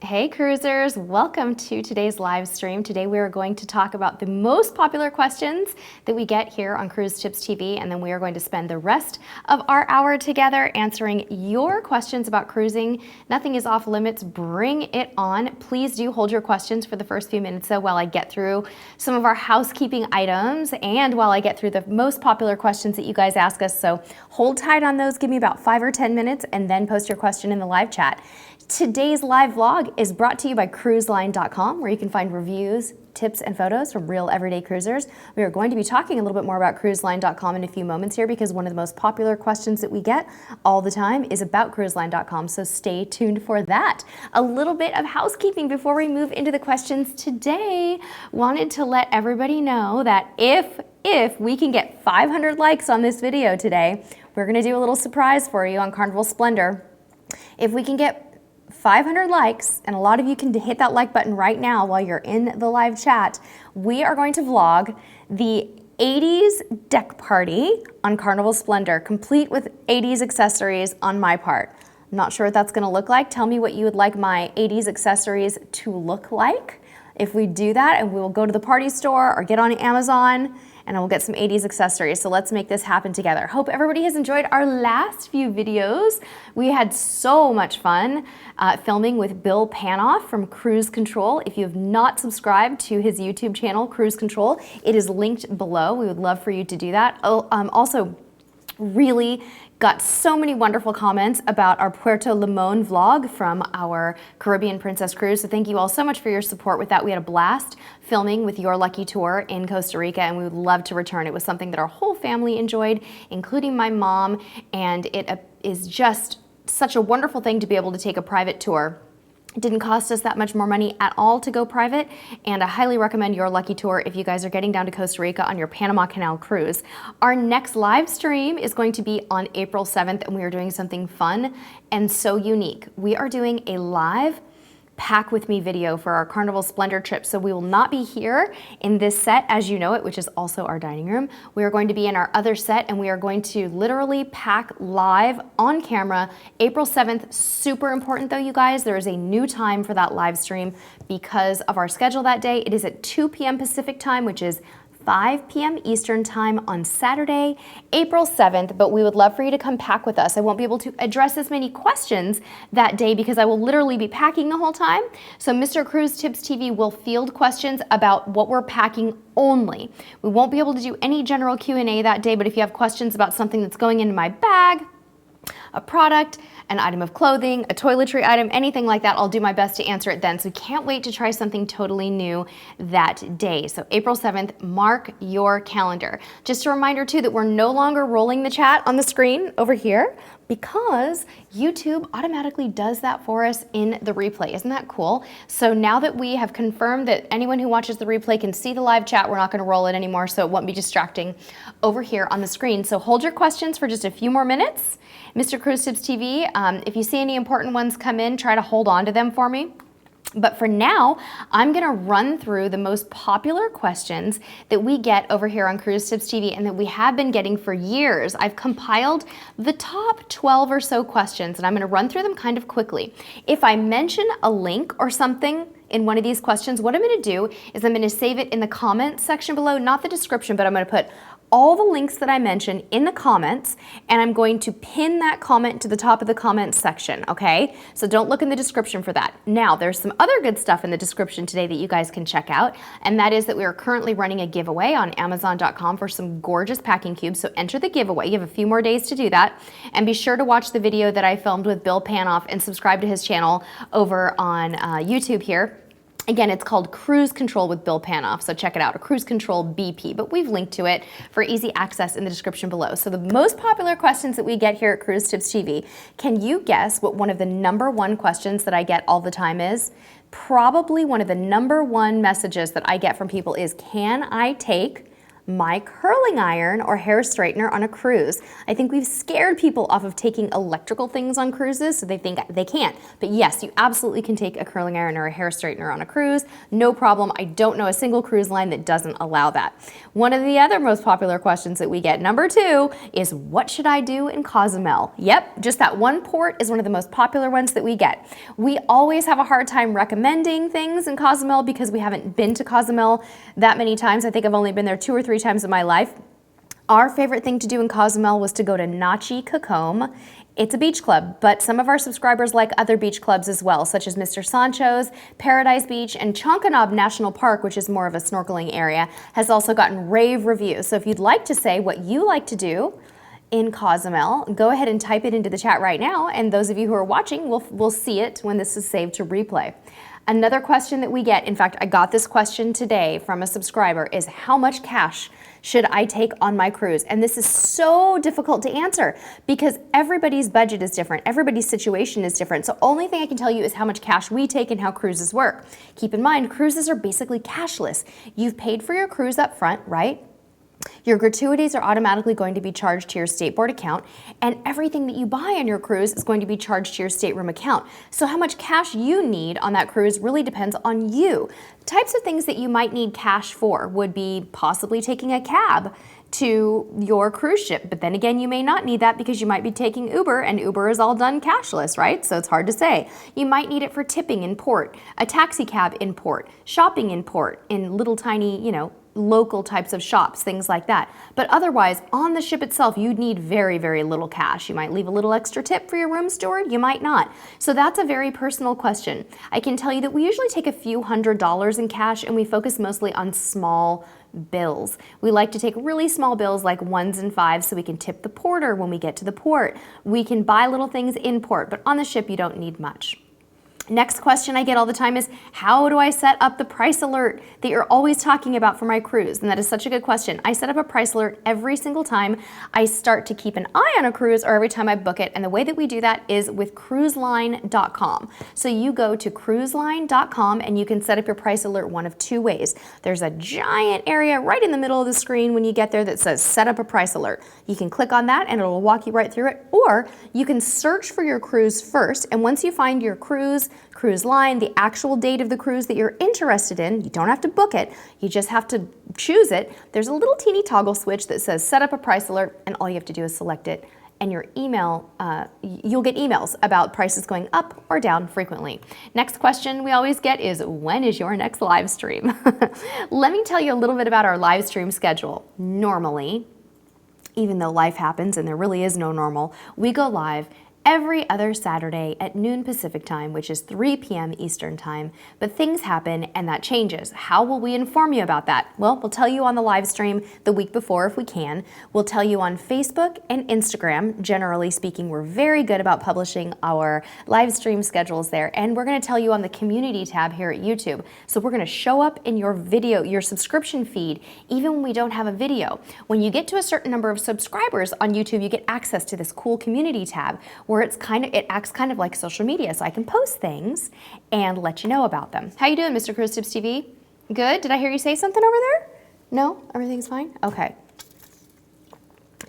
Hey cruisers, welcome to today's live stream. Today we are going to talk about the most popular questions that we get here on Cruise Tips TV, and then we are going to spend the rest of our hour together answering your questions about cruising. Nothing is off limits, bring it on. Please do hold your questions for the first few minutes though while I get through some of our housekeeping items and while I get through the most popular questions that you guys ask us. So hold tight on those, give me about 5 or 10 minutes and then post your question in the live chat. Today's live vlog is brought to you by cruiseline.com, where you can find reviews, tips, and photos from real everyday cruisers. We are going to be talking a little bit more about cruiseline.com in a few moments here because one of the most popular questions that we get all the time is about cruiseline.com, so stay tuned for that. A little bit of housekeeping before we move into the questions today. Wanted to let everybody know that if we can get 500 likes on this video today, we're going to do a little surprise for you on Carnival Splendor. If we can get 500 likes, and a lot of you can hit that like button right now while you're in the live chat, we are going to vlog the 80s deck party on Carnival Splendor, complete with 80s accessories on my part. I'm not sure what that's gonna look like. Tell me what you would like my 80s accessories to look like. If we do that, and we will go to the party store or get on Amazon and I will get some 80s accessories. So let's make this happen together. Hope everybody has enjoyed our last few videos. We had so much fun filming with Bill Panoff from Cruise Control. If you have not subscribed to his YouTube channel, Cruise Control, it is linked below. We would love for you to do that. Also, really got so many wonderful comments about our Puerto Limon vlog from our Caribbean Princess Cruise. So thank you all so much for your support with that. We had a blast filming with Your Lucky Tour in Costa Rica, and we would love to return. It was something that our whole family enjoyed, including my mom, and it is just such a wonderful thing to be able to take a private tour. It didn't cost us that much more money at all to go private, and I highly recommend Your Lucky Tour if you guys are getting down to Costa Rica on your Panama Canal cruise. Our next live stream is going to be on April 7th, and we are doing something fun and so unique. We are doing a live Pack With Me video for our Carnival Splendor trip. So we will not be here in this set as you know it, which is also our dining room. We are going to be in our other set, and we are going to literally pack live on camera April 7th. Super important though, you guys, there is a new time for that live stream because of our schedule that day. It is at 2 p.m. Pacific time, which is 5 p.m. Eastern time on Saturday, April 7th, but we would love for you to come pack with us. I won't be able to address as many questions that day because I will literally be packing the whole time. So Mr. Cruise Tips TV will field questions about what we're packing only. We won't be able to do any general Q&A that day, but if you have questions about something that's going into my bag, a product, an item of clothing, a toiletry item, anything like that, I'll do my best to answer it then. So can't wait to try something totally new that day. So April 7th, mark your calendar. Just a reminder too that we're no longer rolling the chat on the screen over here because YouTube automatically does that for us in the replay. Isn't that cool? So now that we have confirmed that anyone who watches the replay can see the live chat, we're not gonna roll it anymore, so it won't be distracting over here on the screen. So hold your questions for just a few more minutes. Mr. Cruise Tips TV, if you see any important ones come in, try to hold on to them for me. But for now, I'm gonna run through the most popular questions that we get over here on Cruise Tips TV and that we have been getting for years. I've compiled the top 12 or so questions, and I'm gonna run through them kind of quickly. If I mention a link or something in one of these questions, what I'm gonna do is I'm gonna save it in the comments section below, not the description, but I'm gonna put all the links that I mentioned in the comments, and I'm going to pin that comment to the top of the comments section, okay? So don't look in the description for that. Now, there's some other good stuff in the description today that you guys can check out, and that is that we are currently running a giveaway on Amazon.com for some gorgeous packing cubes, so enter the giveaway. You have a few more days to do that, and be sure to watch the video that I filmed with Bill Panoff and subscribe to his channel over on YouTube here. Again, it's called Cruise Control with Bill Panoff, so check it out, a Cruise Control BP, but we've linked to it for easy access in the description below. So the most popular questions that we get here at Cruise Tips TV, can you guess what one of the #1 questions that I get all the time is? Probably one of the #1 messages that I get from people is, can I take my curling iron or hair straightener on a cruise? I think we've scared people off of taking electrical things on cruises, so they think they can't. But yes, you absolutely can take a curling iron or a hair straightener on a cruise. No problem. I don't know a single cruise line that doesn't allow that. One of the other most popular questions that we get, number 2, is what should I do in Cozumel? Yep, just that one port is one of the most popular ones that we get. We always have a hard time recommending things in Cozumel because we haven't been to Cozumel that many times. I think I've only been there 2 or 3 times in my life. Our favorite thing to do in Cozumel was to go to Nachi Cacombe. It's a beach club, but some of our subscribers like other beach clubs as well, such as Mr. Sancho's, Paradise Beach, and Chankanaab National Park, which is more of a snorkeling area, has also gotten rave reviews. So if you'd like to say what you like to do in Cozumel, go ahead and type it into the chat right now, and those of you who are watching will see it when this is saved to replay. Another question that we get, in fact, I got this question today from a subscriber, is how much cash should I take on my cruise? And this is so difficult to answer because everybody's budget is different. Everybody's situation is different. So only thing I can tell you is how much cash we take and how cruises work. Keep in mind, cruises are basically cashless. You've paid for your cruise up front, right? Your gratuities are automatically going to be charged to your state board account, and everything that you buy on your cruise is going to be charged to your stateroom account. So how much cash you need on that cruise really depends on you. Types of things that you might need cash for would be possibly taking a cab to your cruise ship, but then again, you may not need that because you might be taking Uber, and Uber is all done cashless, right? So it's hard to say. You might need it for tipping in port, a taxi cab in port, shopping in port, in little tiny, local types of shops, things like that. But otherwise, on the ship itself, you'd need very, very little cash. You might leave a little extra tip for your room steward, you might not. So that's a very personal question. I can tell you that we usually take a few $100s in cash, and we focus mostly on small bills. We like to take really small bills like 1s and 5s so we can tip the porter when we get to the port. We can buy little things in port, but on the ship you don't need much. Next question I get all the time is, how do I set up the price alert that you're always talking about for my cruise? And that is such a good question. I set up a price alert every single time I start to keep an eye on a cruise or every time I book it. And the way that we do that is with cruiseline.com. So you go to cruiseline.com and you can set up your price alert one of 2 ways. There's a giant area right in the middle of the screen when you get there that says set up a price alert. You can click on that and it'll walk you right through it. Or you can search for your cruise first. And once you find your cruise line, the actual date of the cruise that you're interested in, you don't have to book it, you just have to choose it. There's a little teeny toggle switch that says set up a price alert, and all you have to do is select it, and your email, you'll get emails about prices going up or down frequently. Next question we always get is, when is your next live stream? Let me tell you a little bit about our live stream schedule. Normally, even though life happens and there really is no normal, we go live every other Saturday at noon Pacific time, which is 3 p.m. Eastern time, but things happen and that changes. How will we inform you about that? Well, we'll tell you on the live stream the week before if we can. We'll tell you on Facebook and Instagram. Generally speaking, we're very good about publishing our live stream schedules there, and we're gonna tell you on the community tab here at YouTube. So we're gonna show up in your video, your subscription feed, even when we don't have a video. When you get to a certain number of subscribers on YouTube, you get access to this cool community tab where it acts kind of like social media, so I can post things and let you know about them. How you doing, Mr. Cruise Tips TV? Good? Did I hear you say something over there? No? Everything's fine? Okay.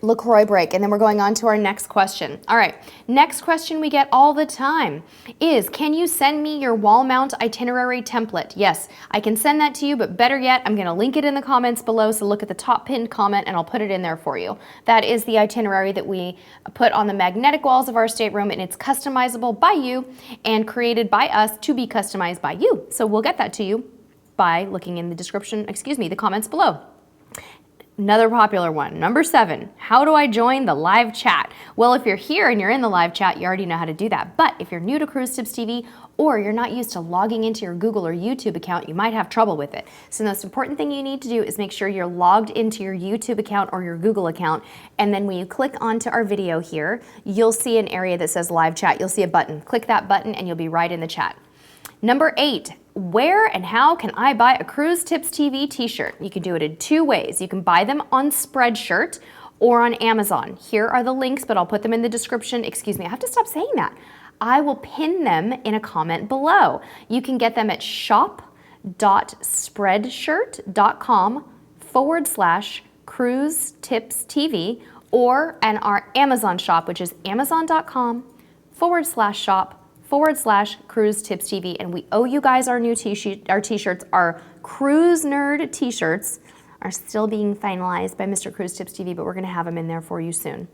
LaCroix break, and then we're going on to our next question. All right, next question we get all the time is, can you send me your wall mount itinerary template? Yes, I can send that to you, but better yet, I'm gonna link it in the comments below, so look at the top pinned comment and I'll put it in there for you. That is the itinerary that we put on the magnetic walls of our stateroom, and it's customizable by you and created by us to be customized by you. So we'll get that to you by looking in the description, the comments below. Another popular one, number 7, how do I join the live chat? Well, if you're here and you're in the live chat, you already know how to do that. But if you're new to Cruise Tips TV or you're not used to logging into your Google or YouTube account, you might have trouble with it. So the most important thing you need to do is make sure you're logged into your YouTube account or your Google account. And then when you click onto our video here, you'll see an area that says live chat. You'll see a button. Click that button and you'll be right in the chat. Number 8, where and how can I buy a Cruise Tips TV t-shirt? You can do it in 2 ways. You can buy them on Spreadshirt or on Amazon. Here are the links, but I'll put them in the description. Excuse me, I have to stop saying that. I will pin them in a comment below. You can get them at shop.spreadshirt.com/Cruise Cruise Tips TV, or and our Amazon shop, which is amazon.com/shop/Cruise Tips TV. And we owe you guys our new t-shirts. Our Cruise Nerd t-shirts are still being finalized by Mr. Cruise Tips TV, but we're gonna have them in there for you soon.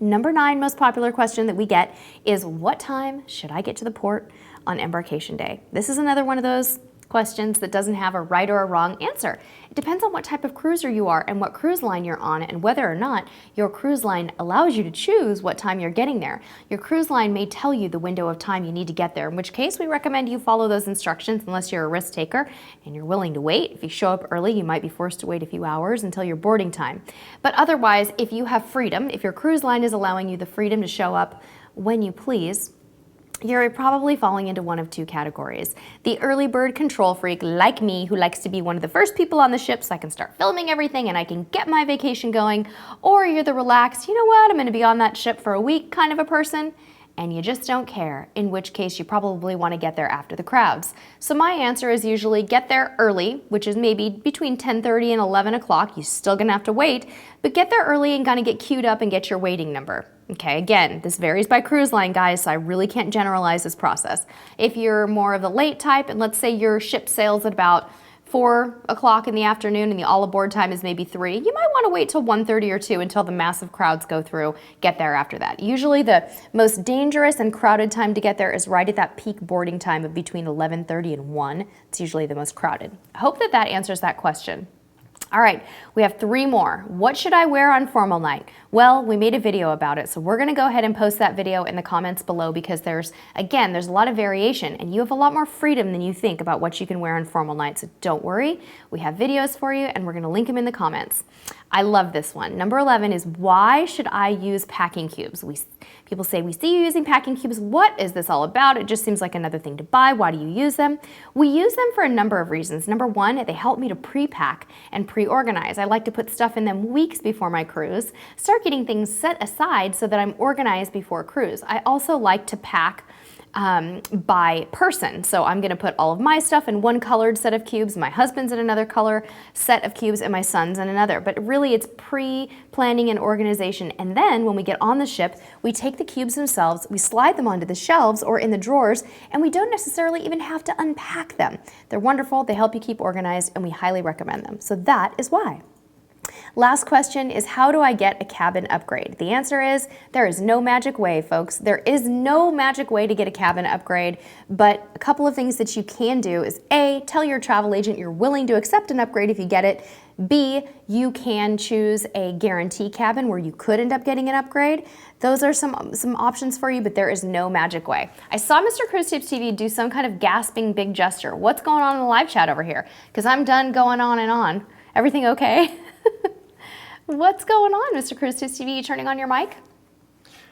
Number 9 most popular question that we get is, what time should I get to the port on embarkation day? This is another one of those questions that doesn't have a right or a wrong answer. It depends on what type of cruiser you are and what cruise line you're on, and whether or not your cruise line allows you to choose what time you're getting there. Your cruise line may tell you the window of time you need to get there, in which case we recommend you follow those instructions unless you're a risk taker and you're willing to wait. If you show up early, you might be forced to wait a few hours until your boarding time. But otherwise, if you have freedom, if your cruise line is allowing you the freedom to show up when you please, you're probably falling into one of 2 categories. The early bird control freak like me, who likes to be one of the first people on the ship so I can start filming everything and I can get my vacation going. Or you're the relaxed, you know what, I'm gonna be on that ship for a week kind of a person, and you just don't care, in which case you probably wanna get there after the crowds. So my answer is usually get there early, which is maybe between 10:30 and 11 o'clock. You're still gonna have to wait, but get there early and kinda get queued up and get your waiting number. Okay, again, this varies by cruise line, guys, so I really can't generalize this process. If you're more of the late type, and let's say your ship sails at about 4 o'clock in the afternoon and the all aboard time is maybe 3, you might want to wait till 1:30 or 2 until the massive crowds go through, get there after that. Usually the most dangerous and crowded time to get there is right at that peak boarding time of between 11:30 and 1. It's usually the most crowded. I hope that that answers that question. All right, we have 3 more. What should I wear on formal night? Well, we made a video about it, so we're gonna go ahead and post that video in the comments below, because there's a lot of variation and you have a lot more freedom than you think about what you can wear on formal night, so don't worry. We have videos for you and we're gonna link them in the comments. I love this one. Number 11 is, why should I use packing cubes? People say, we see you using packing cubes. What is this all about? It just seems like another thing to buy. Why do you use them? We use them for a number of reasons. Number 1, they help me to pre-pack and pre-organize. I like to put stuff in them weeks before my cruise, start getting things set aside so that I'm organized before cruise. I also like to pack by person. So I'm gonna put all of my stuff in one colored set of cubes, my husband's in another color set of cubes, and my son's in another. But really it's pre-planning and organization. And then when we get on the ship, we take the cubes themselves, we slide them onto the shelves or in the drawers, and we don't necessarily even have to unpack them. They're wonderful, they help you keep organized, and we highly recommend them. So that is why. Last question is, how do I get a cabin upgrade? The answer is, there is no magic way, folks. There is no magic way to get a cabin upgrade, but a couple of things that you can do is A, tell your travel agent you're willing to accept an upgrade if you get it. B, you can choose a guarantee cabin where you could end up getting an upgrade. Those are some options for you, but there is no magic way. I saw Mr. Cruise Tips TV do some kind of gasping big gesture. What's going on in the live chat over here? Because I'm done going on and on. Everything okay? What's going on, Mr. Cruise Tips TV? You turning on your mic?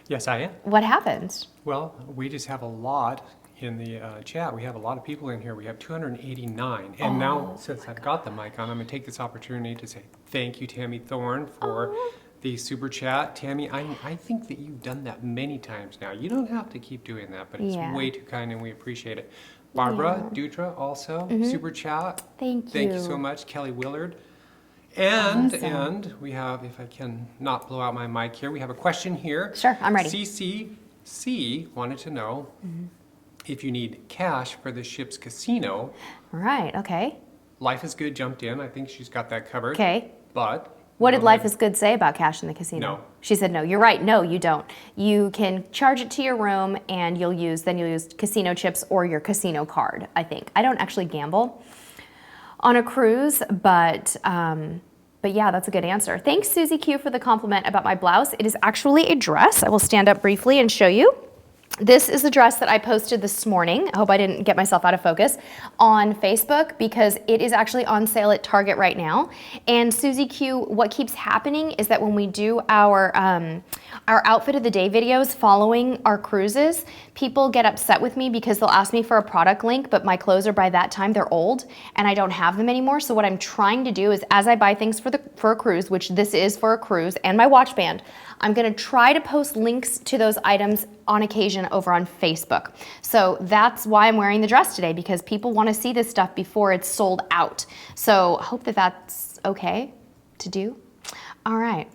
Yes, I am. What happened? Well, we just have a lot in the chat. We have a lot of people in here. We have 289. And now, since I've got the mic on, I'm going to take this opportunity to say thank you, Tammy Thorne, for the super chat. Tammy, I think that you've done that many times now. You don't have to keep doing that, but it's way too kind and we appreciate it. Barbara Dutra also, super chat. Thank you so much. Kelly Willard. And we have, if I can not blow out my mic here, we have a question here. Sure, I'm ready. CCC wanted to know if you need cash for the ship's casino. Right, okay. Life is Good jumped in. I think she's got that covered. Okay. But what did Life is Good say about cash in the casino? No. She said no. You're right. No, you don't. You can charge it to your room and you'll use casino chips or your casino card, I think. I don't actually gamble on a cruise, but yeah, that's a good answer. Thanks, Susie Q, for the compliment about my blouse. It is actually a dress. I will stand up briefly and show you. This is the dress that I posted this morning. I hope I didn't get myself out of focus on Facebook, because it is actually on sale at Target right now. And Susie Q, what keeps happening is that when we do our outfit of the day videos following our cruises, people get upset with me because they'll ask me for a product link, but my clothes are by that time, they're old and I don't have them anymore. So what I'm trying to do is, as I buy things for a cruise, which this is for a cruise, and my watch band, I'm gonna try to post links to those items on occasion over on Facebook. So that's why I'm wearing the dress today, because people wanna see this stuff before it's sold out. So I hope that that's okay to do. All right.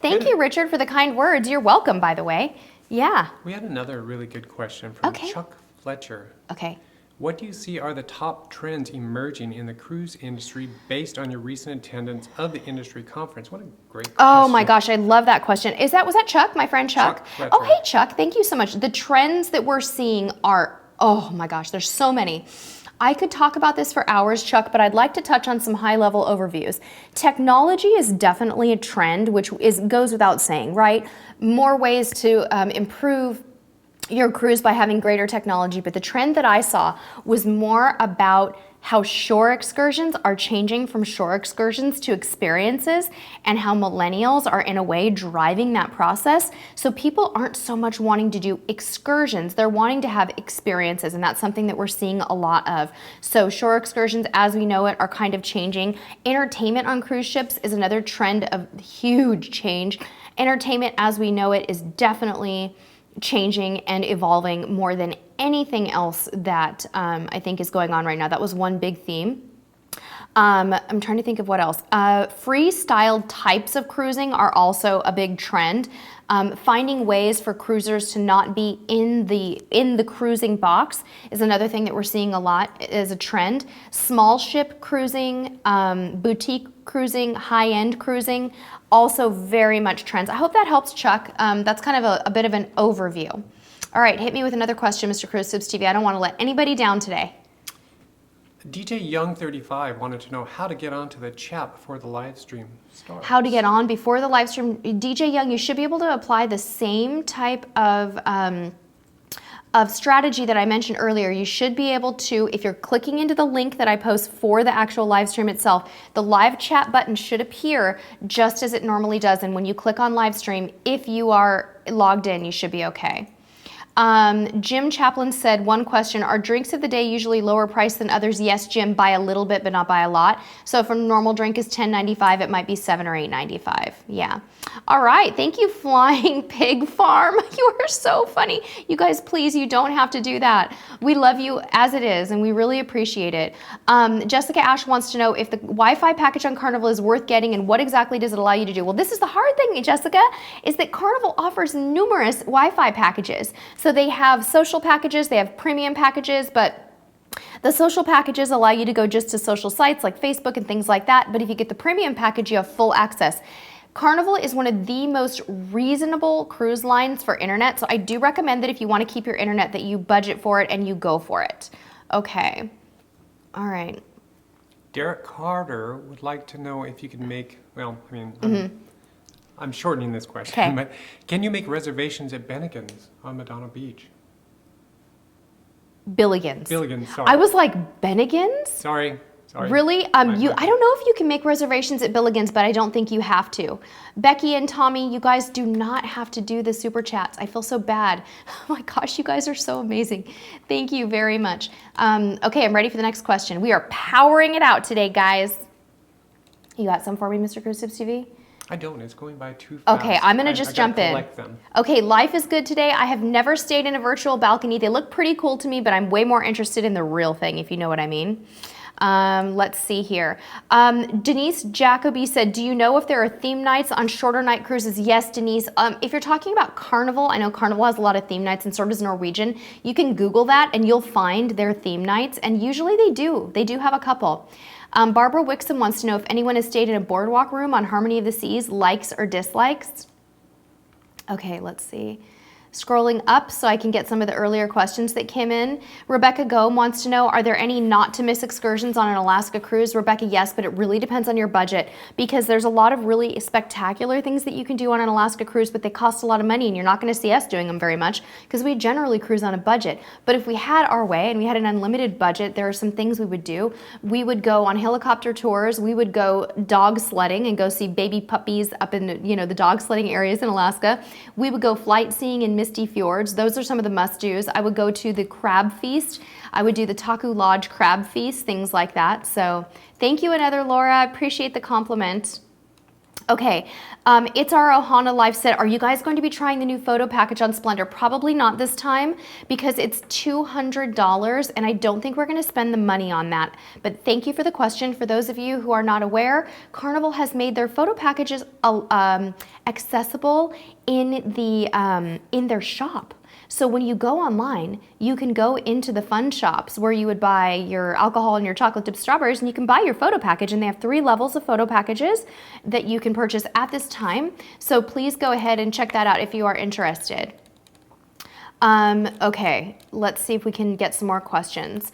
Thank you, Richard, for the kind words. You're welcome, by the way. Yeah. We had another really good question from Okay. Chuck Fletcher. Okay. What do you see are the top trends emerging in the cruise industry based on your recent attendance of the industry conference? What a great question. Oh my gosh, I love that question. Was that Chuck, my friend Chuck? Chuck Fletcher. Oh, hey Chuck, thank you so much. The trends that we're seeing are, oh my gosh, there's so many. I could talk about this for hours, Chuck, but I'd like to touch on some high-level overviews. Technology is definitely a trend, which goes without saying, right? More ways to improve your cruise by having greater technology, but the trend that I saw was more about how shore excursions are changing from shore excursions to experiences, and how millennials are in a way driving that process. So people aren't so much wanting to do excursions, they're wanting to have experiences, and that's something that we're seeing a lot of. So shore excursions as we know it are kind of changing. Entertainment on cruise ships is another trend of huge change. Entertainment as we know it is definitely changing and evolving more than anything else that I think is going on right now. That was one big theme. I'm trying to think of what else. Freestyle types of cruising are also a big trend. Finding ways for cruisers to not be in the cruising box is another thing that we're seeing a lot as a trend. Small ship cruising, boutique cruising, high-end cruising, also very much trends. I hope that helps, Chuck. That's kind of a bit of an overview. All right, hit me with another question, Mr. Cruise Tips TV. I don't want to let anybody down today. DJ Young35 wanted to know how to get onto the chat before the live stream starts. How to get on before the live stream. DJ Young, you should be able to apply the same type of strategy that I mentioned earlier. You should be able to, if you're clicking into the link that I post for the actual live stream itself, the live chat button should appear just as it normally does. And when you click on live stream, if you are logged in, you should be okay. Jim Chaplin said, one question, are drinks of the day usually lower price than others? Yes, Jim, by a little bit, but not by a lot. So if a normal drink is $10.95, it might be $7 or $8.95. Yeah. All right. Thank you, Flying Pig Farm. You are so funny. You guys, please, you don't have to do that. We love you as it is, and we really appreciate it. Jessica Ash wants to know if the Wi-Fi package on Carnival is worth getting, and what exactly does it allow you to do? Well, this is the hard thing, Jessica, is that Carnival offers numerous Wi-Fi packages. So they have social packages, they have premium packages, but the social packages allow you to go just to social sites like Facebook and things like that. But if you get the premium package, you have full access. Carnival is one of the most reasonable cruise lines for internet. So I do recommend that if you want to keep your internet, that you budget for it and you go for it. Okay. All right. Derek Carter would like to know if you can make, well, I mean, I'm shortening this question, but can you make reservations at Bennigan's on Madonna Beach? Billigan's. Billigan's, sorry. I was like, Bennigan's? Sorry. Really? I don't know if you can make reservations at Billigan's, but I don't think you have to. Becky and Tommy, you guys do not have to do the super chats. I feel so bad. Oh my gosh, you guys are so amazing. Thank you very much. Okay, I'm ready for the next question. We are powering it out today, guys. You got some for me, Mr. Cruise Tips TV? I don't. It's going by too fast. Okay, I'm going to just jump in. Them. Okay, life is good today. I have never stayed in a virtual balcony. They look pretty cool to me, but I'm way more interested in the real thing, if you know what I mean. Let's see here. Denise Jacoby said, do you know if there are theme nights on shorter night cruises? Yes, Denise. If you're talking about Carnival, I know Carnival has a lot of theme nights, and so does Norwegian. You can Google that and you'll find their theme nights, and usually they do. They do have a couple. Barbara Wixom wants to know if anyone has stayed in a boardwalk room on Harmony of the Seas, likes or dislikes. Okay, let's see. Scrolling up so I can get some of the earlier questions that came in. Rebecca Gomes wants to know, are there any not to miss excursions on an Alaska cruise? Rebecca, yes, but it really depends on your budget, because there's a lot of really spectacular things that you can do on an Alaska cruise, but they cost a lot of money, and you're not going to see us doing them very much because we generally cruise on a budget. But if we had our way and we had an unlimited budget, there are some things we would do. We would go on helicopter tours. We would go dog sledding and go see baby puppies up in the dog sledding areas in Alaska. We would go flight seeing in misty fjords. Those are some of the must-dos. I would go to the crab feast. I would do the Taku Lodge crab feast, things like that. So thank you, another Laura. I appreciate the compliment. Okay, it's our Ohana Life set. Are you guys going to be trying the new photo package on Splendor? Probably not this time because it's $200 and I don't think we're going to spend the money on that. But thank you for the question. For those of you who are not aware, Carnival has made their photo packages accessible in their shop. So when you go online, you can go into the fun shops where you would buy your alcohol and your chocolate dipped strawberries, and you can buy your photo package, and they have 3 levels of photo packages that you can purchase at this time. So please go ahead and check that out if you are interested. Okay, let's see if we can get some more questions.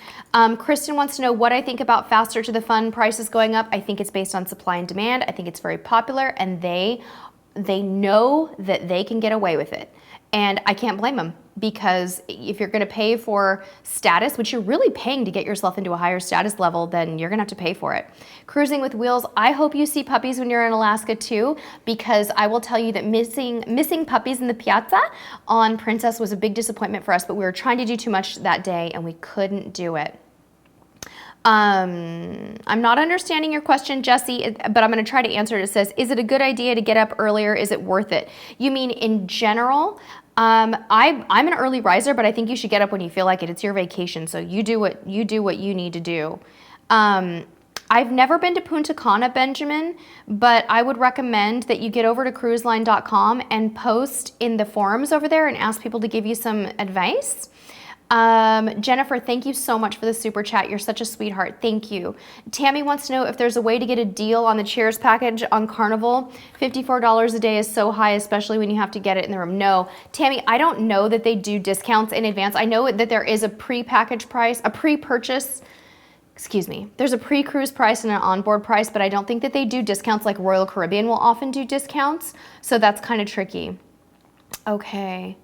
Kristen wants to know what I think about Faster to the Fun prices going up. I think it's based on supply and demand. I think it's very popular, and they know that they can get away with it. And I can't blame them, because if you're going to pay for status, which you're really paying to get yourself into a higher status level, then you're going to have to pay for it. Cruising with Wheels, I hope you see puppies when you're in Alaska too, because I will tell you that missing puppies in the piazza on Princess was a big disappointment for us, but we were trying to do too much that day and we couldn't do it. I'm not understanding your question, Jesse, but I'm going to try to answer it. It says, is it a good idea to get up earlier? Is it worth it? You mean in general? I'm an early riser, but I think you should get up when you feel like it. It's your vacation, so you do what you need to do. I've never been to Punta Cana, Benjamin, but I would recommend that you get over to cruiseline.com and post in the forums over there and ask people to give you some advice. Jennifer, thank you so much for the super chat. You're such a sweetheart. Thank you. Tammy wants to know if there's a way to get a deal on the Cheers package on Carnival. $54 a day is so high, especially when you have to get it in the room. No, Tammy, I don't know that they do discounts in advance. I know that there is a pre-package price, a pre-purchase. Excuse me. There's a pre-cruise price and an onboard price, but I don't think that they do discounts like Royal Caribbean will often do discounts. So that's kind of tricky. Okay.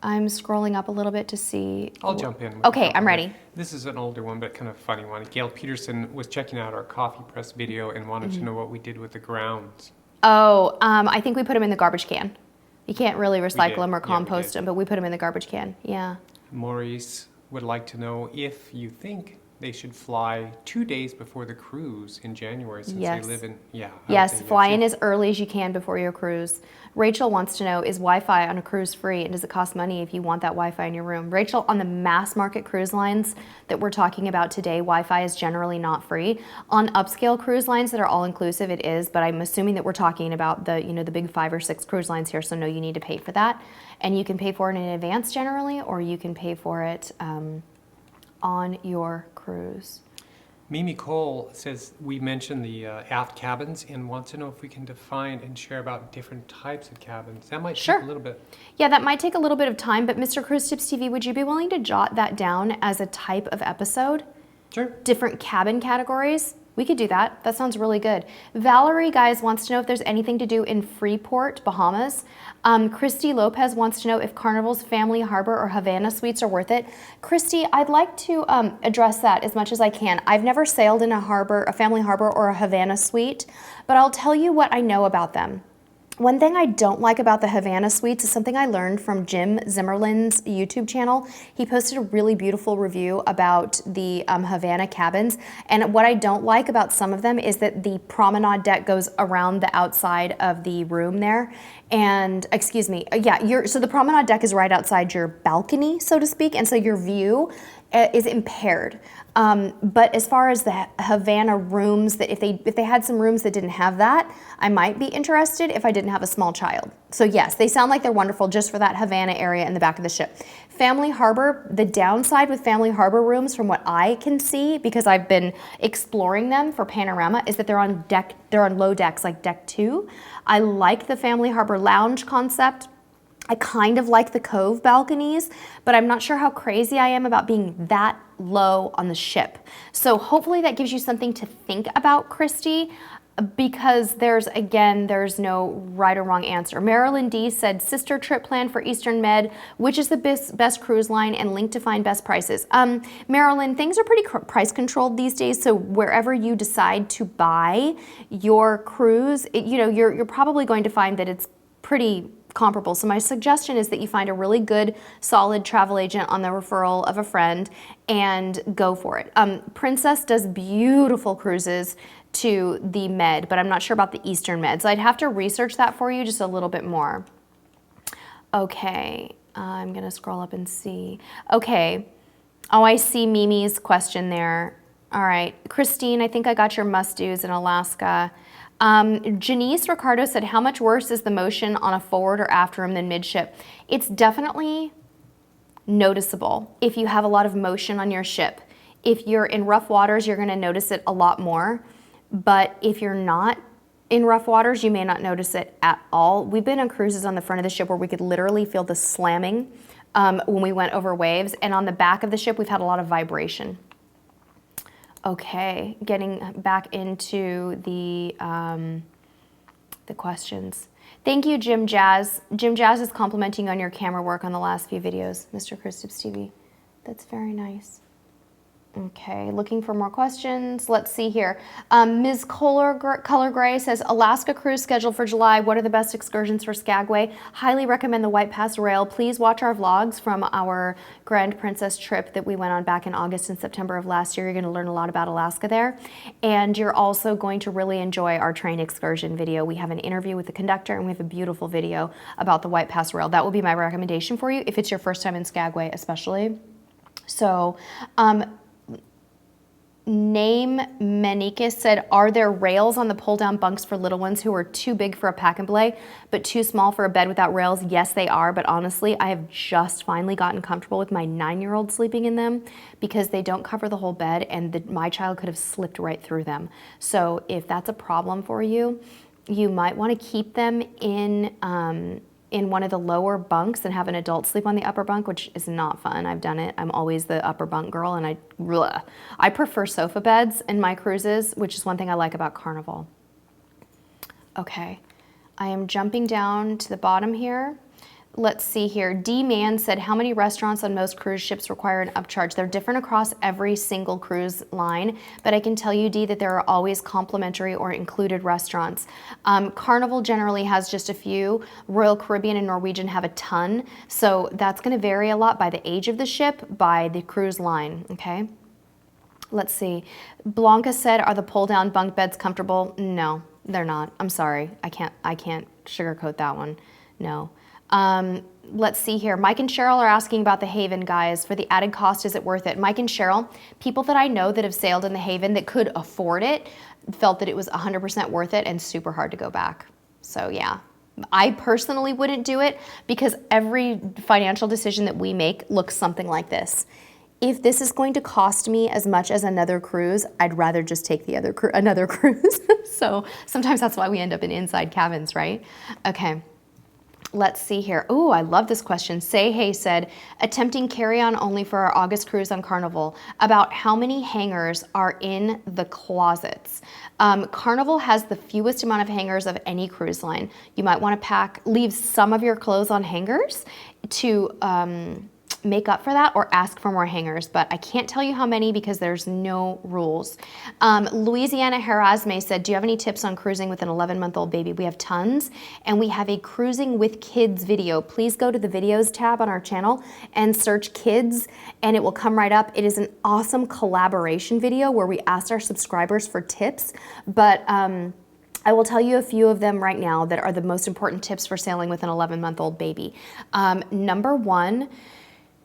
I'm scrolling up a little bit to see. I'll jump in. Okay, I'm ready. This is an older one, but kind of funny one. Gail Peterson was checking out our coffee press video and wanted to know what we did with the grounds. Oh, I think we put them in the garbage can. You can't really recycle them or compost them, but we put them in the garbage can. Yeah. Maurice would like to know if you think they should fly 2 days before the cruise in January, since they live in, Yes, fly in as early as you can before your cruise. Rachel wants to know, is Wi-Fi on a cruise free, and does it cost money if you want that Wi-Fi in your room? Rachel, on the mass market cruise lines that we're talking about today, Wi-Fi is generally not free. On upscale cruise lines that are all inclusive, it is, but I'm assuming that we're talking about the, the big 5 or 6 cruise lines here, so no, you need to pay for that. And you can pay for it in advance generally, or you can pay for it on your cruise. Mimi Cole says we mentioned the aft cabins and wants to know if we can define and share about different types of cabins. That might take a little bit. Yeah, that might take a little bit of time, but Mr. Cruise Tips TV, would you be willing to jot that down as a type of episode? Sure. Different cabin categories? We could do that. That sounds really good. Valerie, guys, wants to know if there's anything to do in Freeport, Bahamas. Christy Lopez wants to know if Carnival's Family Harbor or Havana suites are worth it. Christy, I'd like to address that as much as I can. I've never sailed in a Family Harbor or a Havana suite, but I'll tell you what I know about them. One thing I don't like about the Havana suites is something I learned from Jim Zimmerlin's YouTube channel. He posted a really beautiful review about the Havana cabins. And what I don't like about some of them is that the promenade deck goes around the outside of the room there. And, excuse me, so the promenade deck is right outside your balcony, so to speak. And so your view is impaired. But as far as the Havana rooms, that if they had some rooms that didn't have that, I might be interested if I didn't have a small child. So yes, they sound like they're wonderful just for that Havana area in the back of the ship. Family Harbor, the downside with Family Harbor rooms, from what I can see, because I've been exploring them for Panorama, is that they're on low decks, like deck 2. I like the Family Harbor lounge concept. I kind of like the Cove balconies, but I'm not sure how crazy I am about being that low on the ship. So hopefully that gives you something to think about, Christy, because there's no right or wrong answer. Marilyn D said, sister trip plan for Eastern Med, which is the best cruise line, and link to find best prices. Marilyn, things are pretty price controlled these days, so wherever you decide to buy your cruise, you're probably going to find that it's pretty comparable. So my suggestion is that you find a really good, solid travel agent on the referral of a friend and go for it. Princess does beautiful cruises to the Med, but I'm not sure about the Eastern Med. So I'd have to research that for you just a little bit more. Okay, I'm gonna scroll up and see. Okay, oh, I see Mimi's question there. All right, Christine, I think I got your must-dos in Alaska. Janice Ricardo said, how much worse is the motion on a forward or aft room than midship? It's definitely noticeable if you have a lot of motion on your ship. If you're in rough waters, you're gonna notice it a lot more. But if you're not in rough waters, you may not notice it at all. We've been on cruises on the front of the ship where we could literally feel the slamming when we went over waves. And on the back of the ship, we've had a lot of vibration. Okay, getting back into the questions. Thank you, Jim Jazz. Jim Jazz is complimenting on your camera work on the last few videos, Mr. Cruise Tips TV. That's very nice. Okay, looking for more questions. Let's see here. Ms. Color Gray says, Alaska cruise scheduled for July. What are the best excursions for Skagway? Highly recommend the White Pass Rail. Please watch our vlogs from our Grand Princess trip that we went on back in August and September of last year. You're going to learn a lot about Alaska there. And you're also going to really enjoy our train excursion video. We have an interview with the conductor and we have a beautiful video about the White Pass Rail. That will be my recommendation for you if it's your first time in Skagway especially. So, Name Menikis said, are there rails on the pull-down bunks for little ones who are too big for a pack and play, but too small for a bed without rails? Yes, they are, but honestly, I have just finally gotten comfortable with my 9-year-old sleeping in them because they don't cover the whole bed and my child could have slipped right through them. So if that's a problem for you, you might want to keep them in one of the lower bunks and have an adult sleep on the upper bunk, which is not fun. I've done it. I'm always the upper bunk girl, and I prefer sofa beds in my cruises, which is one thing I like about Carnival. Okay, I am jumping down to the bottom here. Let's see here. D Man said, how many restaurants on most cruise ships require an upcharge? They're different across every single cruise line, but I can tell you, D, that there are always complimentary or included restaurants. Carnival generally has just a few. Royal Caribbean and Norwegian have a ton. So that's gonna vary a lot by the age of the ship, by the cruise line, okay? Let's see. Blanca said, are the pull-down bunk beds comfortable? No, they're not. I'm sorry. I can't sugarcoat that one. No. Let's see here. Mike and Cheryl are asking about the Haven, guys. For the added cost, is it worth it? Mike and Cheryl, people that I know that have sailed in the Haven that could afford it, felt that it was 100% worth it and super hard to go back. So yeah, I personally wouldn't do it because every financial decision that we make looks something like this. If this is going to cost me as much as another cruise, I'd rather just take the another cruise. So sometimes that's why we end up in inside cabins, right? Okay. Let's see here. Oh, I love this question. Say Hey said, attempting carry-on only for our August cruise on Carnival. About how many hangers are in the closets? Carnival has the fewest amount of hangers of any cruise line. You might want to leave some of your clothes on hangers to make up for that or ask for more hangers, but I can't tell you how many because there's no rules. Louisiana Herazme said, do you have any tips on cruising with an 11-month-old baby? We have tons, and we have a cruising with kids video. Please go to the videos tab on our channel and search kids, and it will come right up. It is an awesome collaboration video where we asked our subscribers for tips, but I will tell you a few of them right now that are the most important tips for sailing with an 11-month-old baby. Number one,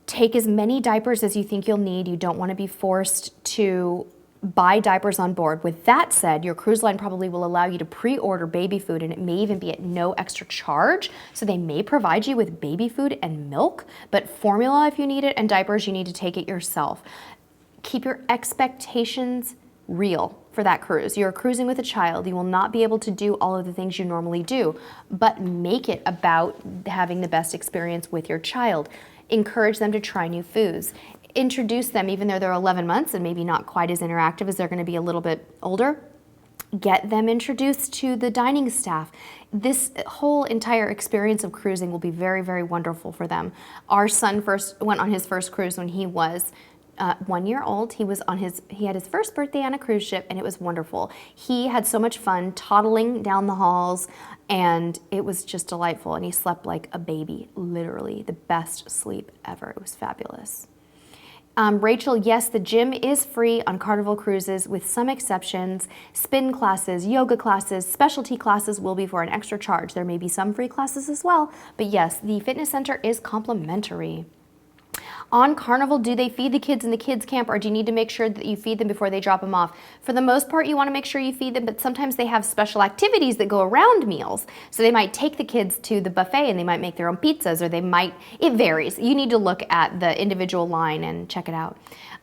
take as many diapers as you think you'll need. You don't want to be forced to buy diapers on board. With that said, your cruise line probably will allow you to pre-order baby food, and it may even be at no extra charge. So they may provide you with baby food and milk, but formula if you need it, and diapers, you need to take it yourself. Keep your expectations real for that cruise. You're cruising with a child. You will not be able to do all of the things you normally do, but make it about having the best experience with your child. Encourage them to try new foods. Introduce them, even though they're 11 months and maybe not quite as interactive as they're going to be a little bit older. Get them introduced to the dining staff. This whole entire experience of cruising will be very, very wonderful for them. Our son went on his first cruise when he was 1 year old. He had his first birthday on a cruise ship, and it was wonderful. He had so much fun toddling down the halls, and it was just delightful. And he slept like a baby, literally the best sleep ever. It was fabulous. Rachel, yes, the gym is free on Carnival cruises with some exceptions. Spin classes, yoga classes, specialty classes will be for an extra charge. There may be some free classes as well, but yes, the fitness center is complimentary. On Carnival, do they feed the kids in the kids camp, or do you need to make sure that you feed them before they drop them off? For the most part, you want to make sure you feed them, but sometimes they have special activities that go around meals. So they might take the kids to the buffet and they might make their own pizzas, or it varies. You need to look at the individual line and check it out.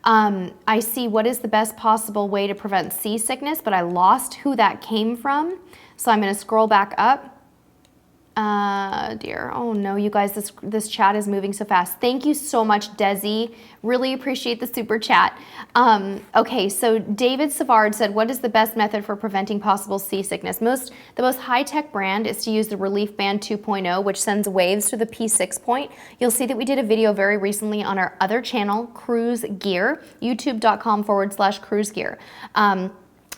I see what is the best possible way to prevent seasickness, but I lost who that came from. So I'm going to scroll back up. Dear. Oh no, you guys, this chat is moving so fast. Thank you so much, Desi. Really appreciate the super chat. Okay, so David Savard said, what is the best method for preventing possible seasickness? The most high-tech brand is to use the Relief Band 2.0, which sends waves to the P6 point. You'll see that we did a video very recently on our other channel, Cruise Gear, youtube.com/Cruise Gear.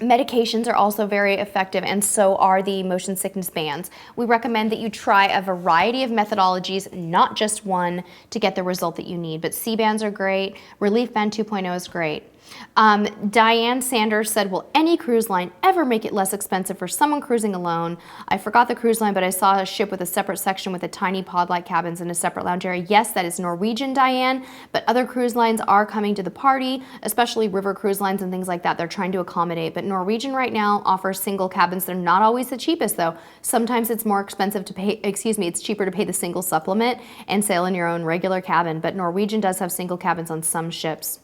Medications are also very effective, and so are the motion sickness bands. We recommend that you try a variety of methodologies, not just one, to get the result that you need. But C-bands are great. Relief Band 2.0 is great. Diane Sanders said, will any cruise line ever make it less expensive for someone cruising alone? I forgot the cruise line, but I saw a ship with a separate section with a tiny pod-like cabins and a separate lounge area. Yes, that is Norwegian, Diane, but other cruise lines are coming to the party, especially river cruise lines and things like that. They're trying to accommodate, but Norwegian right now offers single cabins. They're not always the cheapest though. Sometimes it's more expensive to pay, it's cheaper to pay the single supplement and sail in your own regular cabin, but Norwegian does have single cabins on some ships.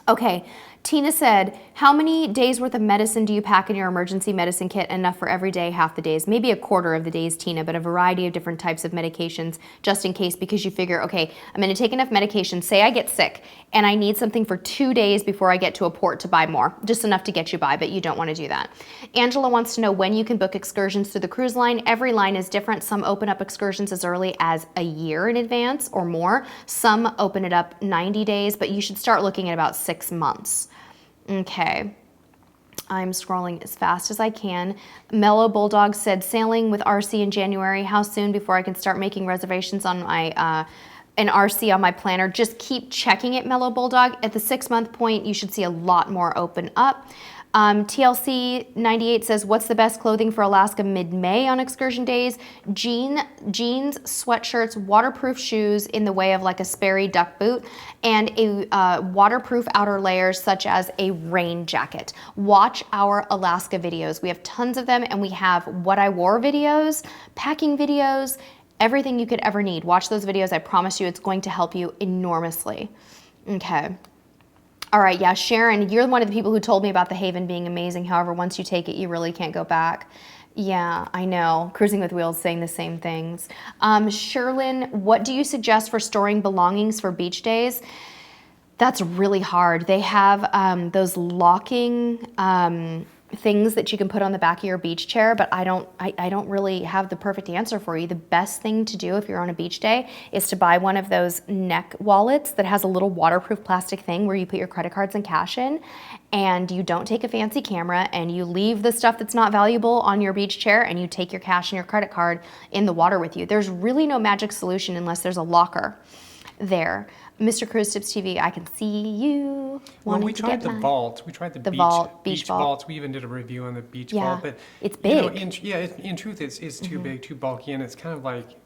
Okay, Tina said, how many days worth of medicine do you pack in your emergency medicine kit? Enough for every day, half the days, maybe a quarter of the days, Tina, but a variety of different types of medications just in case, because you figure, okay, I'm going to take enough medication. Say I get sick and I need something for 2 days before I get to a port to buy more, just enough to get you by, but you don't want to do that. Angela wants to know when you can book excursions through the cruise line. Every line is different. Some open up excursions as early as a year in advance or more. Some open it up 90 days, but you should start looking at about 6 months. Okay, I'm scrolling as fast as I can. Mellow Bulldog said, sailing with RC in January. How soon before I can start making reservations on my an RC on my planner? Just keep checking it, Mellow Bulldog. At the 6 month point, you should see a lot more open up. TLC 98 says, what's the best clothing for Alaska mid-May on excursion days? Jeans, sweatshirts, waterproof shoes in the way of like a Sperry duck boot, and a waterproof outer layers such as a rain jacket. Watch our Alaska videos. We have tons of them, and we have what I wore videos, packing videos, everything you could ever need. Watch those videos. I promise you it's going to help you enormously. Okay. All right, yeah, Sharon, you're one of the people who told me about the Haven being amazing. However, once you take it, you really can't go back. Yeah, I know. Cruising with Wheels saying the same things. Sherlyn, what do you suggest for storing belongings for beach days? That's really hard. They have those locking things that you can put on the back of your beach chair, but I don't really have the perfect answer for you. The best thing to do if you're on a beach day is to buy one of those neck wallets that has a little waterproof plastic thing where you put your credit cards and cash in, and you don't take a fancy camera, and you leave the stuff that's not valuable on your beach chair, and you take your cash and your credit card in the water with you. There's really no magic solution unless there's a locker there. Mr. Cruise Tips TV, I can see you. Well, we tried the vault. We tried the beach vaults. We even did a review on the beach vault. But it's big. In truth, it's too big, too bulky, and it's kind of like,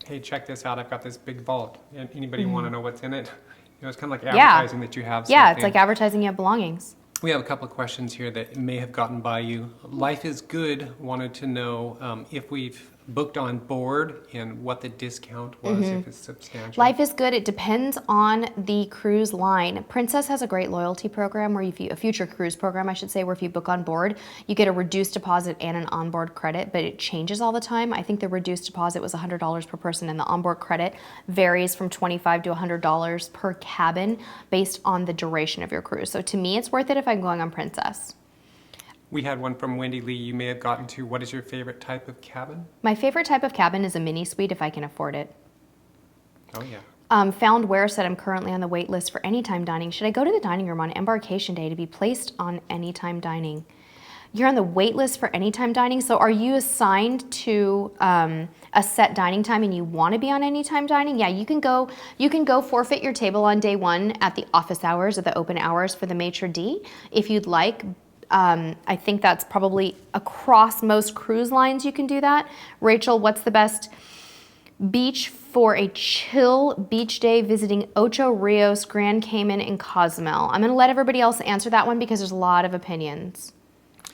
hey, check this out. I've got this big vault. And anybody want to know what's in it? It's kind of like advertising that you have something. Yeah, it's like advertising you have belongings. We have a couple of questions here that may have gotten by you. Life is Good wanted to know if we've booked on board and what the discount was, if it's substantial. Life is Good. It depends on the cruise line. Princess has a great loyalty program where a future cruise program, I should say, where if you book on board, you get a reduced deposit and an onboard credit, but it changes all the time. I think the reduced deposit was $100 per person, and the onboard credit varies from $25 to $100 per cabin based on the duration of your cruise. So to me, it's worth it if I'm going on Princess. We had one from Wendy Lee. You may have gotten to, what is your favorite type of cabin? My favorite type of cabin is a mini suite if I can afford it. Oh, yeah. Found Where said, I'm currently on the wait list for anytime dining. Should I go to the dining room on embarkation day to be placed on anytime dining? You're on the wait list for anytime dining. So are you assigned to a set dining time and you want to be on anytime dining? Yeah, you can go forfeit your table on day one at the office hours or the open hours for the maitre d' if you'd like. I think that's probably across most cruise lines you can do that. Rachel, what's the best beach for a chill beach day visiting Ocho Rios, Grand Cayman, and Cozumel? I'm going to let everybody else answer that one because there's a lot of opinions.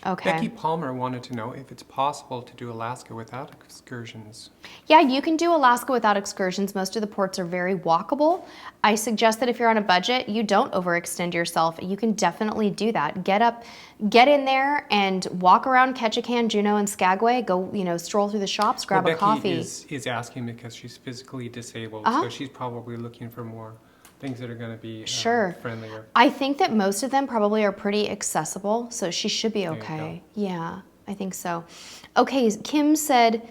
Okay. Becky Palmer wanted to know if it's possible to do Alaska without excursions. Yeah, you can do Alaska without excursions. Most of the ports are very walkable. I suggest that if you're on a budget, you don't overextend yourself. You can definitely do that. Get in there and walk around Ketchikan, Juneau, and Skagway. Go, stroll through the shops, grab a coffee. Becky is asking because she's physically disabled, so she's probably looking for more things that are going to be friendlier. I think that most of them probably are pretty accessible, so she should be okay. Yeah, I think so. Okay, Kim said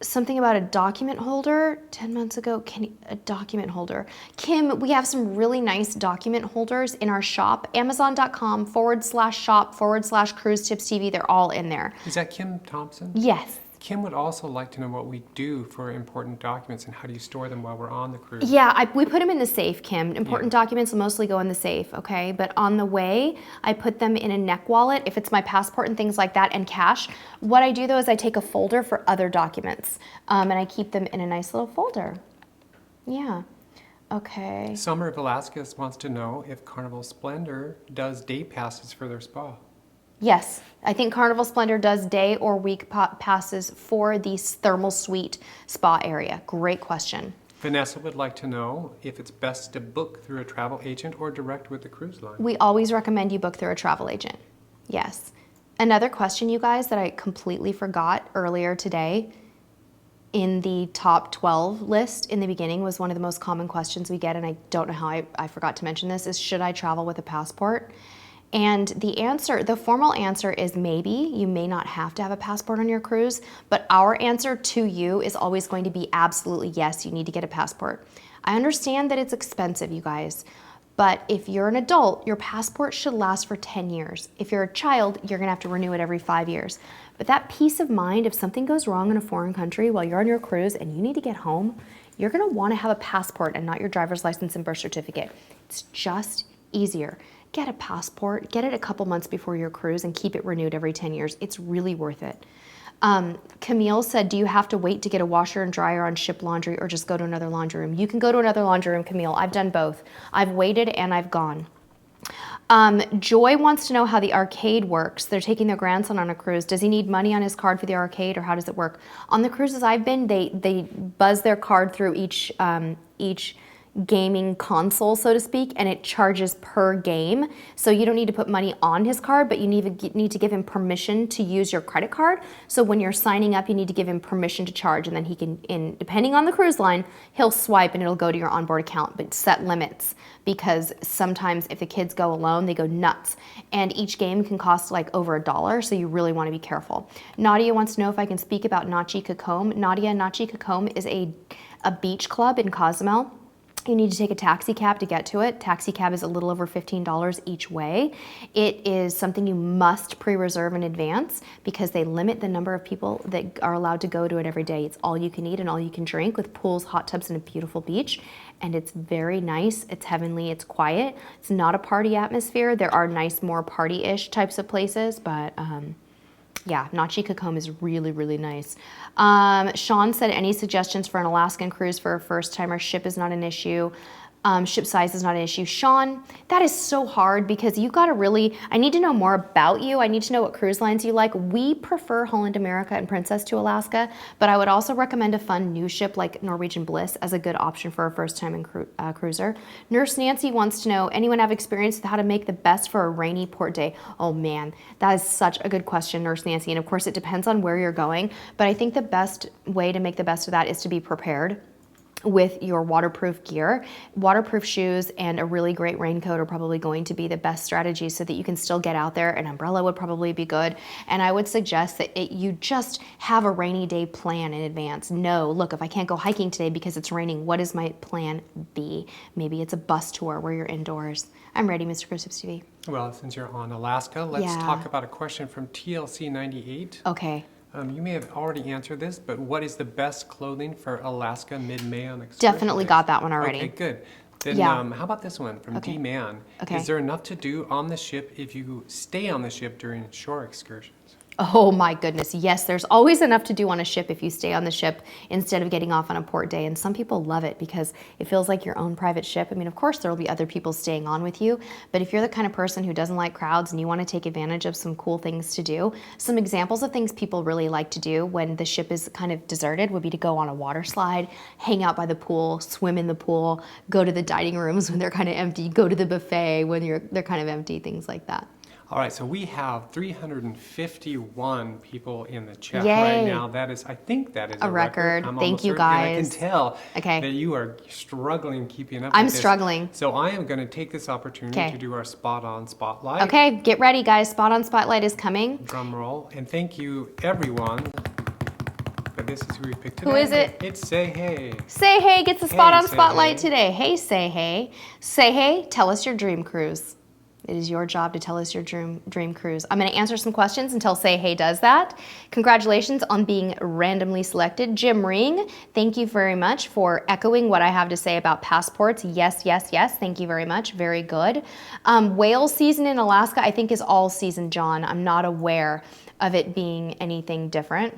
something about a document holder 10 months ago. A document holder. Kim, we have some really nice document holders in our shop, amazon.com/shop/cruise tips TV. They're all in there. Is that Kim Thompson? Yes. Kim would also like to know what we do for important documents and how do you store them while we're on the cruise? Yeah, we put them in the safe, Kim. Important documents will mostly go in the safe, okay? But on the way, I put them in a neck wallet, if it's my passport and things like that, and cash. What I do, though, is I take a folder for other documents, and I keep them in a nice little folder. Yeah. Okay. Summer of Alaska wants to know if Carnival Splendor does day passes for their spa. Yes, I think Carnival Splendor does day or week passes for the thermal suite spa area. Great question. Vanessa would like to know if it's best to book through a travel agent or direct with the cruise line. We always recommend you book through a travel agent. Yes. Another question, you guys, that I completely forgot earlier today in the top 12 list in the beginning was one of the most common questions we get, and I don't know how I forgot to mention this, is should I travel with a passport? And the formal answer is maybe. You may not have to have a passport on your cruise, but our answer to you is always going to be absolutely yes, you need to get a passport. I understand that it's expensive, you guys, but if you're an adult, your passport should last for 10 years. If you're a child, you're gonna have to renew it every 5 years. But that peace of mind, if something goes wrong in a foreign country while you're on your cruise and you need to get home, you're gonna wanna have a passport and not your driver's license and birth certificate. It's just easier. Get a passport, get it a couple months before your cruise and keep it renewed every 10 years. It's really worth it. Camille said, do you have to wait to get a washer and dryer on ship laundry or just go to another laundry room? You can go to another laundry room, Camille. I've done both. I've waited and I've gone. Joy wants to know how the arcade works. They're taking their grandson on a cruise. Does he need money on his card for the arcade or how does it work? On the cruises I've been, they buzz their card through each gaming console, so to speak, and it charges per game. So you don't need to put money on his card, but you need to give him permission to use your credit card. So when you're signing up, you need to give him permission to charge, and then he can, depending on the cruise line, he'll swipe and it'll go to your onboard account, but set limits because sometimes if the kids go alone, they go nuts. And each game can cost like over $1, so you really want to be careful. Nadia wants to know if I can speak about Nachi Cacombe. Nachi Cacombe is a beach club in Cozumel. You need to take a taxi cab to get to it. Taxi cab is a little over $15 each way. It is something you must pre-reserve in advance because they limit the number of people that are allowed to go to it every day. It's all you can eat and all you can drink with pools, hot tubs, and a beautiful beach. And it's very nice. It's heavenly. It's quiet. It's not a party atmosphere. There are nice, more party-ish types of places, but yeah, Nachi Cacombe is really, really nice. Sean said, any suggestions for an Alaskan cruise for a first timer? Ship is not an issue. Ship size is not an issue. Sean, that is so hard because you gotta really, I need to know more about you. I need to know what cruise lines you like. We prefer Holland America and Princess to Alaska, but I would also recommend a fun new ship like Norwegian Bliss as a good option for a first time cruiser. Nurse Nancy wants to know, anyone have experience with how to make the best for a rainy port day? Oh man, that is such a good question, Nurse Nancy. And of course it depends on where you're going, but I think the best way to make the best of that is to be prepared. with your waterproof gear. Waterproof shoes and a really great raincoat are probably going to be the best strategy so that you can still get out there. An umbrella would probably be good. And I would suggest that you just have a rainy day plan in advance. No, look, if I can't go hiking today because it's raining, what is my plan B? Maybe it's a bus tour where you're indoors. I'm ready, Mr. Cruise Tips TV. Well, since you're on Alaska, let's talk about a question from TLC 98. Okay. You may have already answered this, but what is the best clothing for Alaska mid-May on excursion? Definitely got that one already. Okay, good. Then how about this one from D-Man? Okay. Is there enough to do on the ship if you stay on the ship during shore excursions? Oh my goodness, yes, there's always enough to do on a ship if you stay on the ship instead of getting off on a port day. And some people love it because it feels like your own private ship. I mean, of course, there will be other people staying on with you, but if you're the kind of person who doesn't like crowds and you want to take advantage of some cool things to do, some examples of things people really like to do when the ship is kind of deserted would be to go on a water slide, hang out by the pool, swim in the pool, go to the dining rooms when they're kind of empty, go to the buffet when they're kind of empty, things like that. All right, so we have 351 people in the chat Yay. right now. I think that is a record. I'm Thank you, certain, guys. And I can tell Okay. that you are struggling keeping up I'm with this. struggling. So I am going to take this opportunity to do our Spot On Spotlight. Okay, get ready, guys. Spot On Spotlight is coming. Drum roll. And thank you, everyone. But this is who we picked today. Who is it? It's Say Hey. Say Hey gets the Spot On Say Spotlight Hey. today. Hey, Say Hey. Say Hey, tell us your dream cruise. It is your job to tell us your dream cruise. I'm going to answer some questions until Say Hey does that. Congratulations on being randomly selected. Jim Ring, thank you very much for echoing what I have to say about passports. Yes, yes, yes. Thank you very much. Very good. Whale season in Alaska, I think, is all season, John. I'm not aware of it being anything different.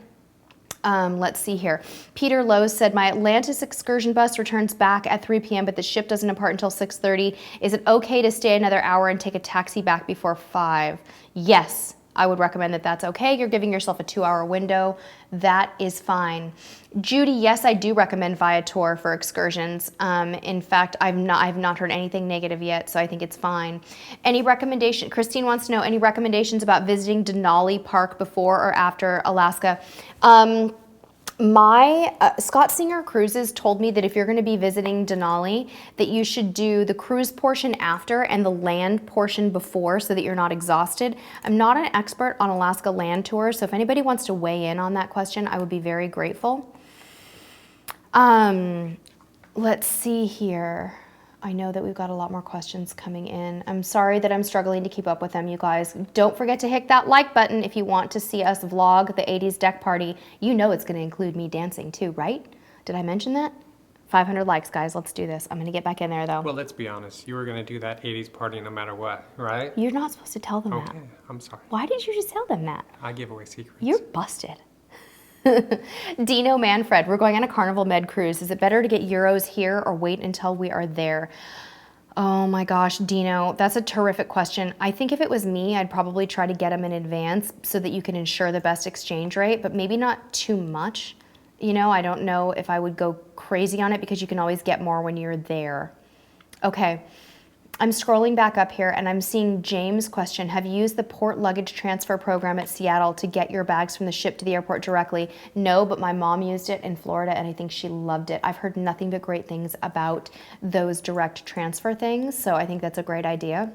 Let's see here. Peter Lowe said, my Atlantis excursion bus returns back at 3 p.m., but the ship doesn't depart until 6:30. Is it okay to stay another hour and take a taxi back before 5? Yes, I would recommend that that's okay. You're giving yourself a 2-hour window. That is fine. Judy, yes, I do recommend Viator for excursions. In fact, I've not heard anything negative yet, so I think it's fine. Any recommendation? Christine wants to know any recommendations about visiting Denali Park before or after Alaska. My Scott Singer Cruises told me that if you're going to be visiting Denali, that you should do the cruise portion after and the land portion before so that you're not exhausted. I'm not an expert on Alaska land tours, so if anybody wants to weigh in on that question, I would be very grateful. Let's see here. I know that we've got a lot more questions coming in. I'm sorry that I'm struggling to keep up with them, you guys. Don't forget to hit that like button if you want to see us vlog the 80s deck party. You know it's going to include me dancing too, right? Did I mention that? 500 likes, guys. Let's do this. I'm going to get back in there, though. Well, let's be honest. You were going to do that 80s party no matter what, right? You're not supposed to tell them that. Okay, I'm sorry. Why did you just tell them that? I give away secrets. You're busted. Dino Manfred, we're going on a Carnival Med cruise. Is it better to get Euros here or wait until we are there? Oh my gosh, Dino, that's a terrific question. I think if it was me, I'd probably try to get them in advance so that you can ensure the best exchange rate, but maybe not too much. You know, I don't know if I would go crazy on it because you can always get more when you're there. Okay. I'm scrolling back up here and I'm seeing James' question. Have you used the port luggage transfer program at Seattle to get your bags from the ship to the airport directly? No, but my mom used it in Florida and I think she loved it. I've heard nothing but great things about those direct transfer things, so I think that's a great idea.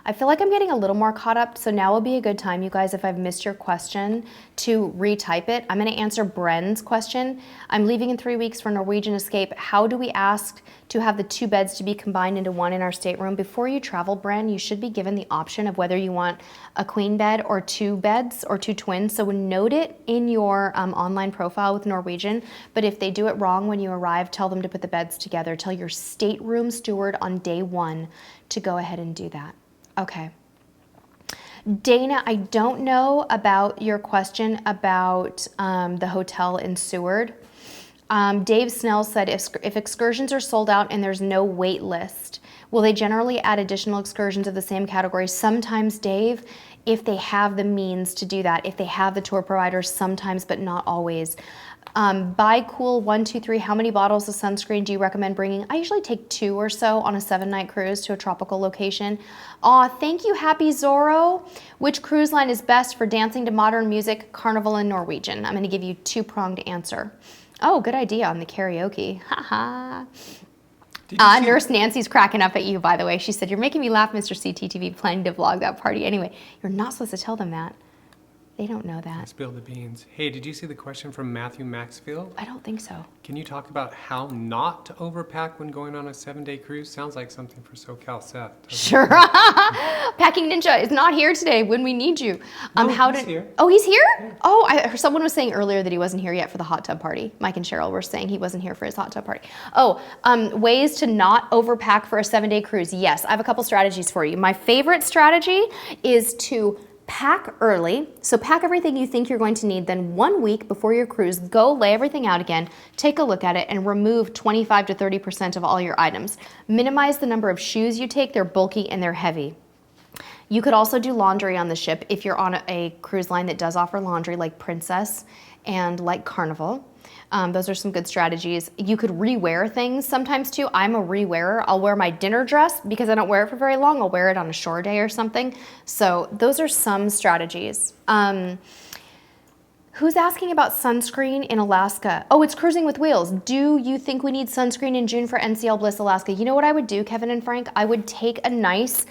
I feel like I'm getting a little more caught up, so now will be a good time, you guys, if I've missed your question, to retype it. I'm going to answer Bren's question. I'm leaving in 3 weeks for Norwegian Escape. How do we ask to have the 2 beds to be combined into 1 in our stateroom? Before you travel, Bren, you should be given the option of whether you want a queen bed or 2 beds or 2 twins. So note it in your online profile with Norwegian, but if they do it wrong when you arrive, tell them to put the beds together. Tell your stateroom steward on day 1 to go ahead and do that. Okay. Dana, I don't know about your question about the hotel in Seward. Dave Snell said, if excursions are sold out and there's no wait list, will they generally add additional excursions of the same category? Sometimes, Dave, if they have the means to do that, if they have the tour providers, sometimes, but not always. Buy Cool 123, how many bottles of sunscreen do you recommend bringing? I usually take 2 or so on a 7-night cruise to a tropical location. Aw, thank you, Happy Zorro. Which cruise line is best for dancing to modern music, Carnival and Norwegian? I'm going to give you 2-pronged answer. Oh, good idea on the karaoke. Haha. Did you see Nurse Nancy's cracking up at you, by the way. She said, "You're making me laugh, Mr. CTTV, planning to vlog that party anyway." You're not supposed to tell them that. They don't know that. Spill the beans. Hey, did you see the question from Matthew Maxfield? I don't think so. Can you talk about how not to overpack when going on a 7-day cruise? Sounds like something for SoCal Seth. Sure. Packing Ninja is not here today when we need you. No, he's here. Oh, he's here? Yeah. Oh, someone was saying earlier that he wasn't here yet for the hot tub party. Mike and Cheryl were saying he wasn't here for his hot tub party. Oh, ways to not overpack for a 7-day cruise. Yes, I have a couple strategies for you. My favorite strategy is to pack early. So pack everything you think you're going to need. Then 1 week before your cruise, go lay everything out again, take a look at it, and remove 25 to 30% of all your items. Minimize the number of shoes you take. They're bulky and they're heavy. You could also do laundry on the ship if you're on a cruise line that does offer laundry, like Princess and like Carnival. Those are some good strategies. You could rewear things sometimes too. I'm a rewearer. I'll wear my dinner dress because I don't wear it for very long. I'll wear it on a shore day or something. So those are some strategies. Who's asking about sunscreen in Alaska? Oh, it's Cruising with Wheels. Do you think we need sunscreen in June for NCL Bliss Alaska? You know what I would do, Kevin and Frank? I would take a nice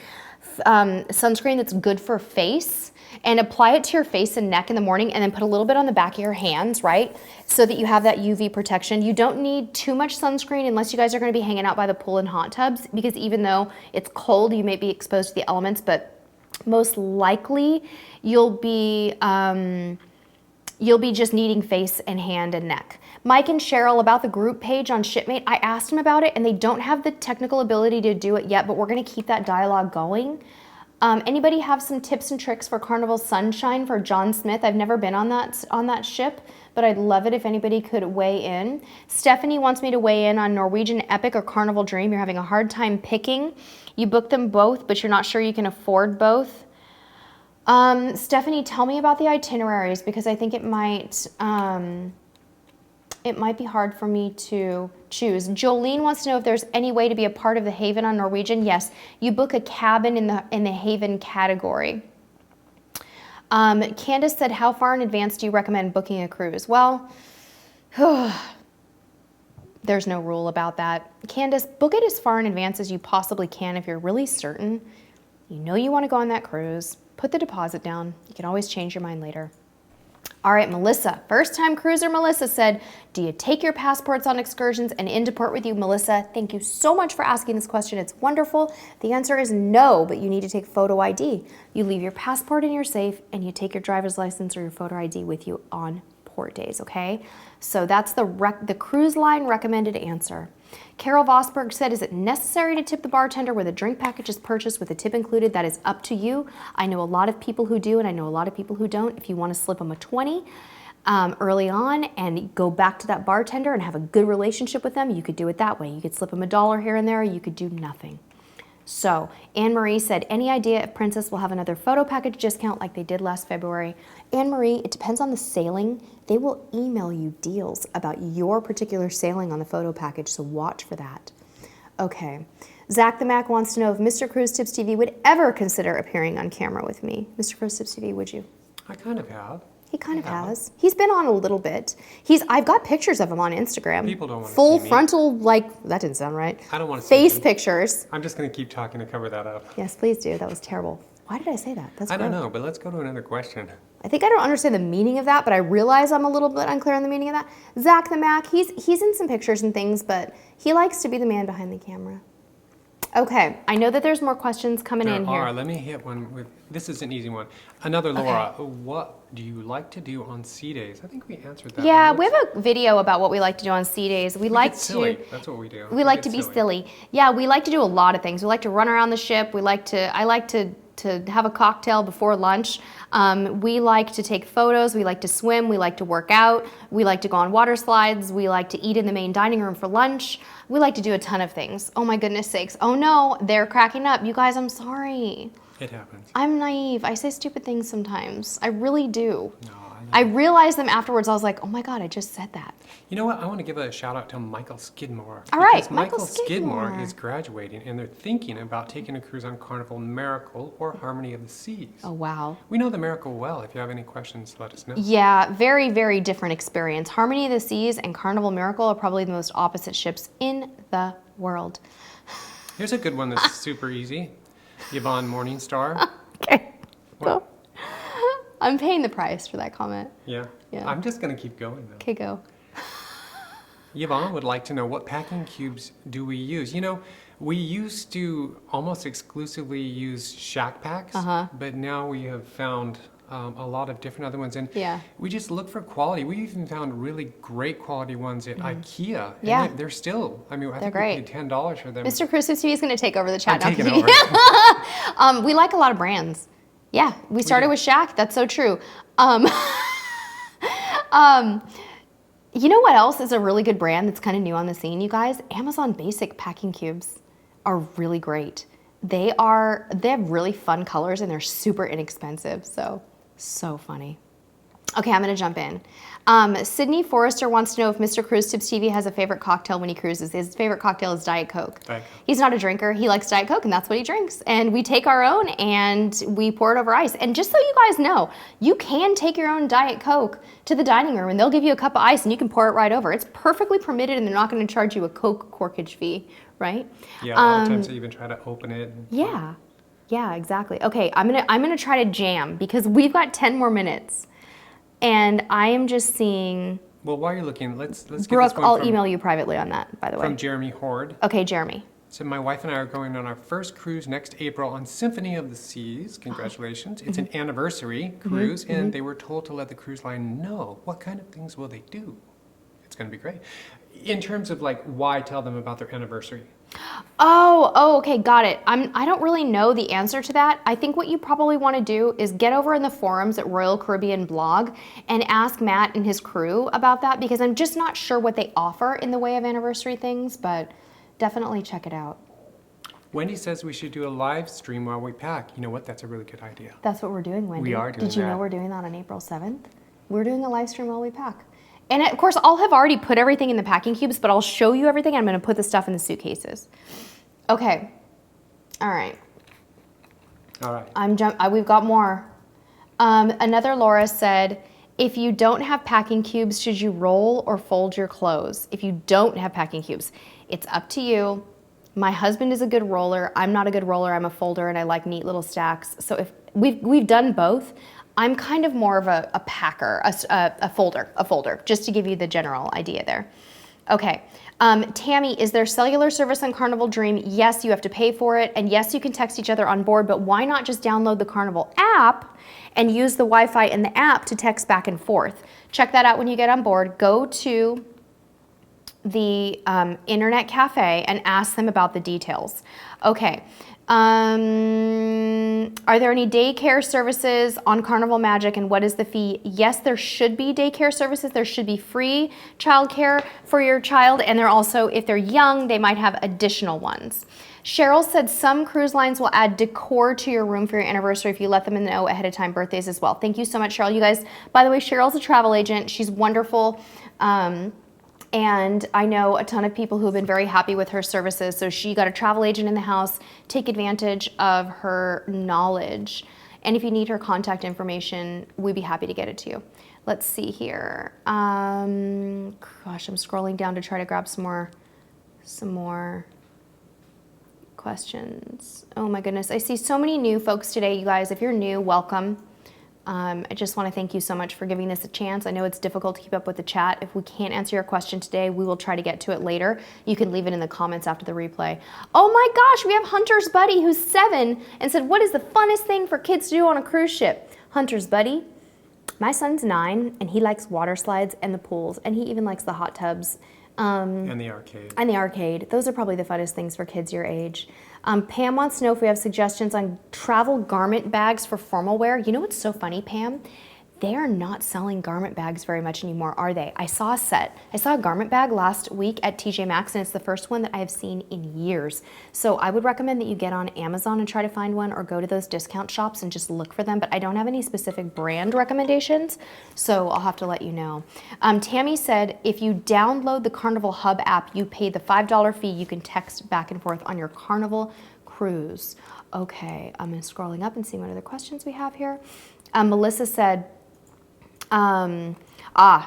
sunscreen that's good for face and apply it to your face and neck in the morning, and then put a little bit on the back of your hands, right? So that you have that UV protection. You don't need too much sunscreen unless you guys are gonna be hanging out by the pool in hot tubs, because even though it's cold, you may be exposed to the elements, but most likely you'll be just needing face and hand and neck. Mike and Cheryl, about the group page on Shipmate, I asked them about it and they don't have the technical ability to do it yet, but we're gonna keep that dialogue going. Anybody have some tips and tricks for Carnival Sunshine for John Smith? I've never been on that ship, but I'd love it if anybody could weigh in. Stephanie wants me to weigh in on Norwegian Epic or Carnival Dream. You're having a hard time picking. You booked them both, but you're not sure you can afford both. Stephanie, tell me about the itineraries, because I think it might be hard for me to choose. Jolene wants to know if there's any way to be a part of the Haven on Norwegian. Yes, you book a cabin in the Haven category. Candace said, how far in advance do you recommend booking a cruise? Well, there's no rule about that. Candace, book it as far in advance as you possibly can if you're really certain. You know you want to go on that cruise. Put the deposit down. You can always change your mind later. All right, Melissa, first-time cruiser Melissa said, do you take your passports on excursions and into port with you? Melissa, thank you so much for asking this question. It's wonderful. The answer is no, but you need to take photo ID. You leave your passport in your safe and you take your driver's license or your photo ID with you on port days, okay? So that's the cruise line recommended answer. Carol Vosberg said, is it necessary to tip the bartender when the drink package is purchased with a tip included? That is up to you. I know a lot of people who do, and I know a lot of people who don't. If you want to slip them a 20 early on and go back to that bartender and have a good relationship with them, you could do it that way. You could slip them $1 here and there, or you could do nothing. So Anne-Marie said, any idea if Princess will have another photo package discount like they did last February? Anne-Marie, it depends on the sailing. They will email you deals about your particular sailing on the photo package, so watch for that. Okay, Zach the Mac wants to know if Mr. Cruise Tips TV would ever consider appearing on camera with me. Mr. Cruise Tips TV, would you? I kind of have. He kind of has. He's been on a little bit. I've got pictures of him on Instagram. People don't want to full see me. frontal, like, that didn't sound right. I don't want to see face me. pictures. I'm just going to keep talking to cover that up. Yes, please do. That was terrible. Why did I say that? That's I don't gross. know, but let's go to another question. I think I don't understand the meaning of that, but I realize I'm a little bit unclear on the meaning of that. Zach the Mac, he's in some pictures and things, but he likes to be the man behind the camera. Okay, I know that there's more questions coming in here. Let me hit one with, this is an easy one. Another Laura, what do you like to do on sea days? I think we answered that. Yeah, one. we have a video about what we like to do on sea days. We like get to silly. That's what we do. We like to be silly. Yeah, we like to do a lot of things. We like to run around the ship. I like to have a cocktail before lunch. We like to take photos. We like to swim. We like to work out. We like to go on water slides. We like to eat in the main dining room for lunch. We like to do a ton of things. Oh my goodness sakes. Oh no, they're cracking up. You guys, I'm sorry. It happens. I'm naive. I say stupid things sometimes. I really do. No, I realized them afterwards. I was like, oh my God, I just said that. You know what? I want to give a shout out to Michael Skidmore. All right, Because Michael Skidmore Skidmore is graduating, and they're thinking about taking a cruise on Carnival Miracle or Harmony of the Seas. Oh, wow. We know the Miracle well. If you have any questions, let us know. Yeah, very, very different experience. Harmony of the Seas and Carnival Miracle are probably the most opposite ships in the world. Here's a good one that's super easy. Yvonne Morningstar. Okay, What? go. I'm paying the price for that comment. Yeah. Yeah. I'm just going to keep going, though. Okay, go. Yvonne would like to know, what packing cubes do we use? You know, we used to almost exclusively use Shack Packs, but now we have found a lot of different other ones. And Yeah. we just look for quality. We even found really great quality ones at IKEA. And Yeah. they're still, I mean, I think great. we paid $10 for them. Mr. Cruise TV is going to take over the chat I'm now. taking over. We like a lot of brands. Yeah, we started do. with Shaq. That's so true. You know what else is a really good brand that's kind of new on the scene, you guys? Amazon Basic packing cubes are really great. They have really fun colors and they're super inexpensive. So funny. Okay, I'm gonna jump in. Sydney Forrester wants to know if Mr. Cruise Tips TV has a favorite cocktail when he cruises. His favorite cocktail is Diet Coke. Diet Coke. He's not a drinker. He likes Diet Coke, and that's what he drinks. And we take our own and we pour it over ice. And just so you guys know, you can take your own Diet Coke to the dining room, and they'll give you a cup of ice, and you can pour it right over. It's perfectly permitted, and they're not going to charge you a Coke corkage fee, right? Yeah, a lot of times they even try to open it. Yeah. Yeah, exactly. Okay, I'm gonna try to jam because we've got 10 more minutes. And I am just seeing... Well, while you're looking, let's get Brooke, this one I'll from, email you privately on that, by the way. from Jeremy Horde. Okay, Jeremy. So my wife and I are going on our first cruise next April on Symphony of the Seas. Congratulations. It's an anniversary cruise, and they were told to let the cruise line know. What kind of things will they do? It's going to be great. In terms of like, why tell them about their anniversary? Oh, okay, got it. I don't really know the answer to that. I think what you probably want to do is get over in the forums at Royal Caribbean Blog and ask Matt and his crew about that, because I'm just not sure what they offer in the way of anniversary things, but definitely check it out. Wendy says we should do a live stream while we pack. You know what? That's a really good idea. That's what we're doing, Wendy. We are doing Did you know that. we're doing that on April 7th? We're doing a live stream while we pack. And of course, I'll have already put everything in the packing cubes, but I'll show you everything. I'm going to put the stuff in the suitcases. Okay. All right. All right. We've got more. Another Laura said, if you don't have packing cubes, should you roll or fold your clothes? If you don't have packing cubes, it's up to you. My husband is a good roller. I'm not a good roller. I'm a folder, and I like neat little stacks. So if we've done both. I'm kind of more of a packer, a folder, just to give you the general idea there. Okay, Tammy, is there cellular service on Carnival Dream? Yes, you have to pay for it, and yes, you can text each other on board, but why not just download the Carnival app and use the Wi-Fi in the app to text back and forth? Check that out when you get on board. Go to the internet cafe and ask them about the details. Okay. Are there any daycare services on Carnival Magic, and what is the fee? Yes, there should be daycare services. There should be free childcare for your child, and they're also, if they're young, they might have additional ones. Cheryl said some cruise lines will add decor to your room for your anniversary if you let them know ahead of time, birthdays as well. Thank you so much, Cheryl. You guys, by the way, Cheryl's a travel agent. She's wonderful. And I know a ton of people who have been very happy with her services. So she got a travel agent in the house. Take advantage of her knowledge. And if you need her contact information, we'd be happy to get it to you. Let's see here. Gosh, I'm scrolling down to try to grab some more questions. Oh my goodness. I see so many new folks today, you guys. If you're new, welcome. I just want to thank you so much for giving this a chance. I know it's difficult to keep up with the chat. If we can't answer your question today, we will try to get to it later. You can leave it in the comments after the replay. Oh my gosh, we have Hunter's Buddy, who's 7, and said, what is the funnest thing for kids to do on a cruise ship? Hunter's Buddy, my son's 9, and he likes water slides and the pools, and he even likes the hot tubs. And the arcade. And the arcade. Those are probably the funnest things for kids your age. Pam wants to know if we have suggestions on travel garment bags for formal wear. You know what's so funny, Pam? they are not selling garment bags very much anymore, are they? I saw a garment bag last week at TJ Maxx, and it's the first one that I have seen in years. So I would recommend that you get on Amazon and try to find one, or go to those discount shops and just look for them. But I don't have any specific brand recommendations, so I'll have to let you know. Tammy said, if you download the Carnival Hub app, you pay the $5 fee. You can text back and forth on your Carnival cruise. Okay, I'm scrolling up and seeing what other questions we have here. Melissa said,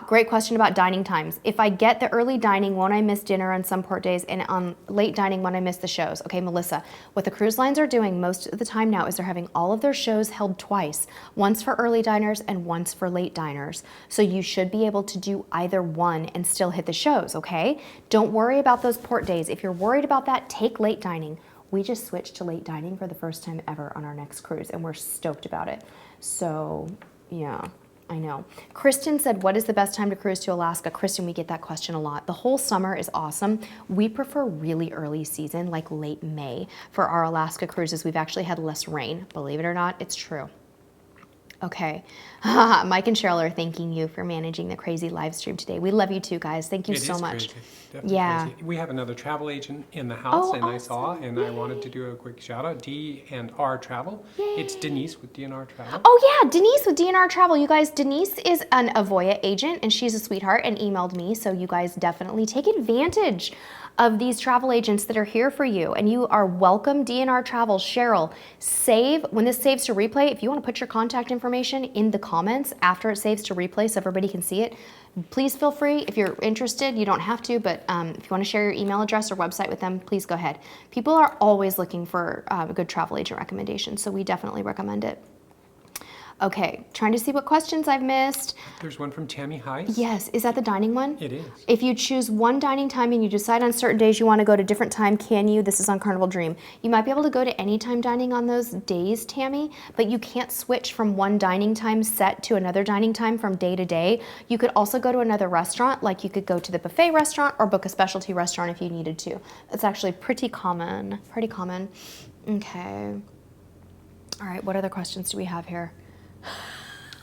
great question about dining times. If I get the early dining, won't I miss dinner on some port days, and on late dining, won't I miss the shows? Okay, Melissa, what the cruise lines are doing most of the time now is they're having all of their shows held twice, once for early diners and once for late diners. So you should be able to do either one and still hit the shows, okay? Don't worry about those port days. If you're worried about that, take late dining. We just switched to late dining for the first time ever on our next cruise, and we're stoked about it. So, yeah. I know. Kristen said, what is the best time to cruise to Alaska? Kristen, we get that question a lot. The whole summer is awesome. We prefer really early season, like late May, for our Alaska cruises. We've actually had less rain. Believe it or not, it's true. Okay. Mike and Cheryl are thanking you for managing the crazy live stream today. We love you too, guys. Thank you so much. Crazy. Definitely yeah. Crazy. We have another travel agent in the house, and awesome. I saw, and I wanted to do a quick shout out. D&R Travel. Yay. It's Denise with D&R Travel. Oh yeah, Denise with D&R Travel. You guys, Denise is an Avoya agent, and she's a sweetheart and emailed me. So you guys definitely take advantage of these travel agents that are here for you, and you are welcome. D&R Travel. Cheryl, save when this saves to replay. If you want to put your contact information in the comments after it saves to replay so everybody can see it, please feel free. If you're interested, you don't have to, but if you want to share your email address or website with them, please go ahead. People are always looking for a good travel agent recommendation, so we definitely recommend it. Okay, trying to see what questions I've missed. There's one from Tammy Heiss. Yes, is that the dining one? It is. If you choose one dining time and you decide on certain days you want to go to different time, can you? This is on Carnival Dream. You might be able to go to anytime dining on those days, Tammy, but you can't switch from one dining time set to another dining time from day to day. You could also go to another restaurant, like you could go to the buffet restaurant or book a specialty restaurant if you needed to. That's actually pretty common, Okay. All right, what other questions do we have here?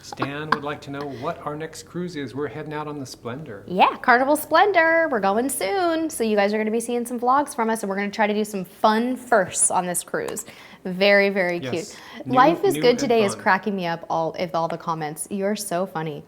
Stan would like to know what our next cruise is. We're heading out on the Splendor. Yeah, Carnival Splendor. We're going soon. So you guys are going to be seeing some vlogs from us, and we're going to try to do some fun firsts on this cruise. Very, very cute. Life is Good Today is cracking me up all the comments. You're so funny.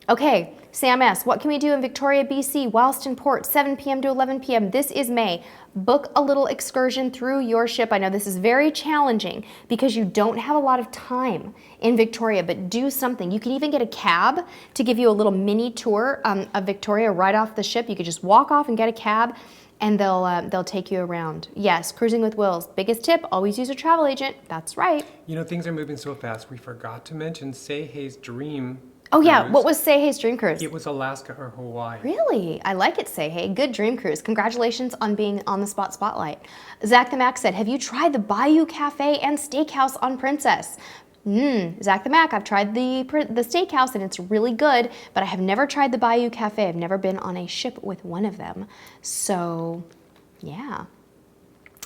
Okay, Sam S., what can we do in Victoria, BC, whilst in port, 7 p.m. to 11 p.m.? This is May. Book a little excursion through your ship. I know this is very challenging because you don't have a lot of time in Victoria, but do something. You can even get a cab to give you a little mini tour of Victoria right off the ship. You could just walk off and get a cab, and they'll take you around. Yes, cruising with Wills. Biggest tip, always use a travel agent. That's right. You know, things are moving so fast. We forgot to mention Seihei's Dream. Oh yeah, what was Seihei's dream cruise? It was Alaska or Hawaii. Really? I like it, Seihei. Good dream cruise. Congratulations on being on the spotlight. Zach the Mac said, have you tried the Bayou Cafe and Steakhouse on Princess? Zach the Mac, I've tried the steakhouse and it's really good, but I have never tried the Bayou Cafe. I've never been on a ship with one of them. So, yeah.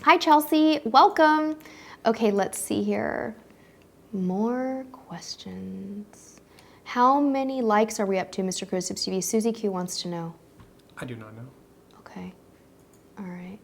Hi, Chelsea. Welcome. Okay, let's see here. More questions. How many likes are we up to, Mr. Cruise Tips TV? Susie Q wants to know. I do not know. Okay. All right.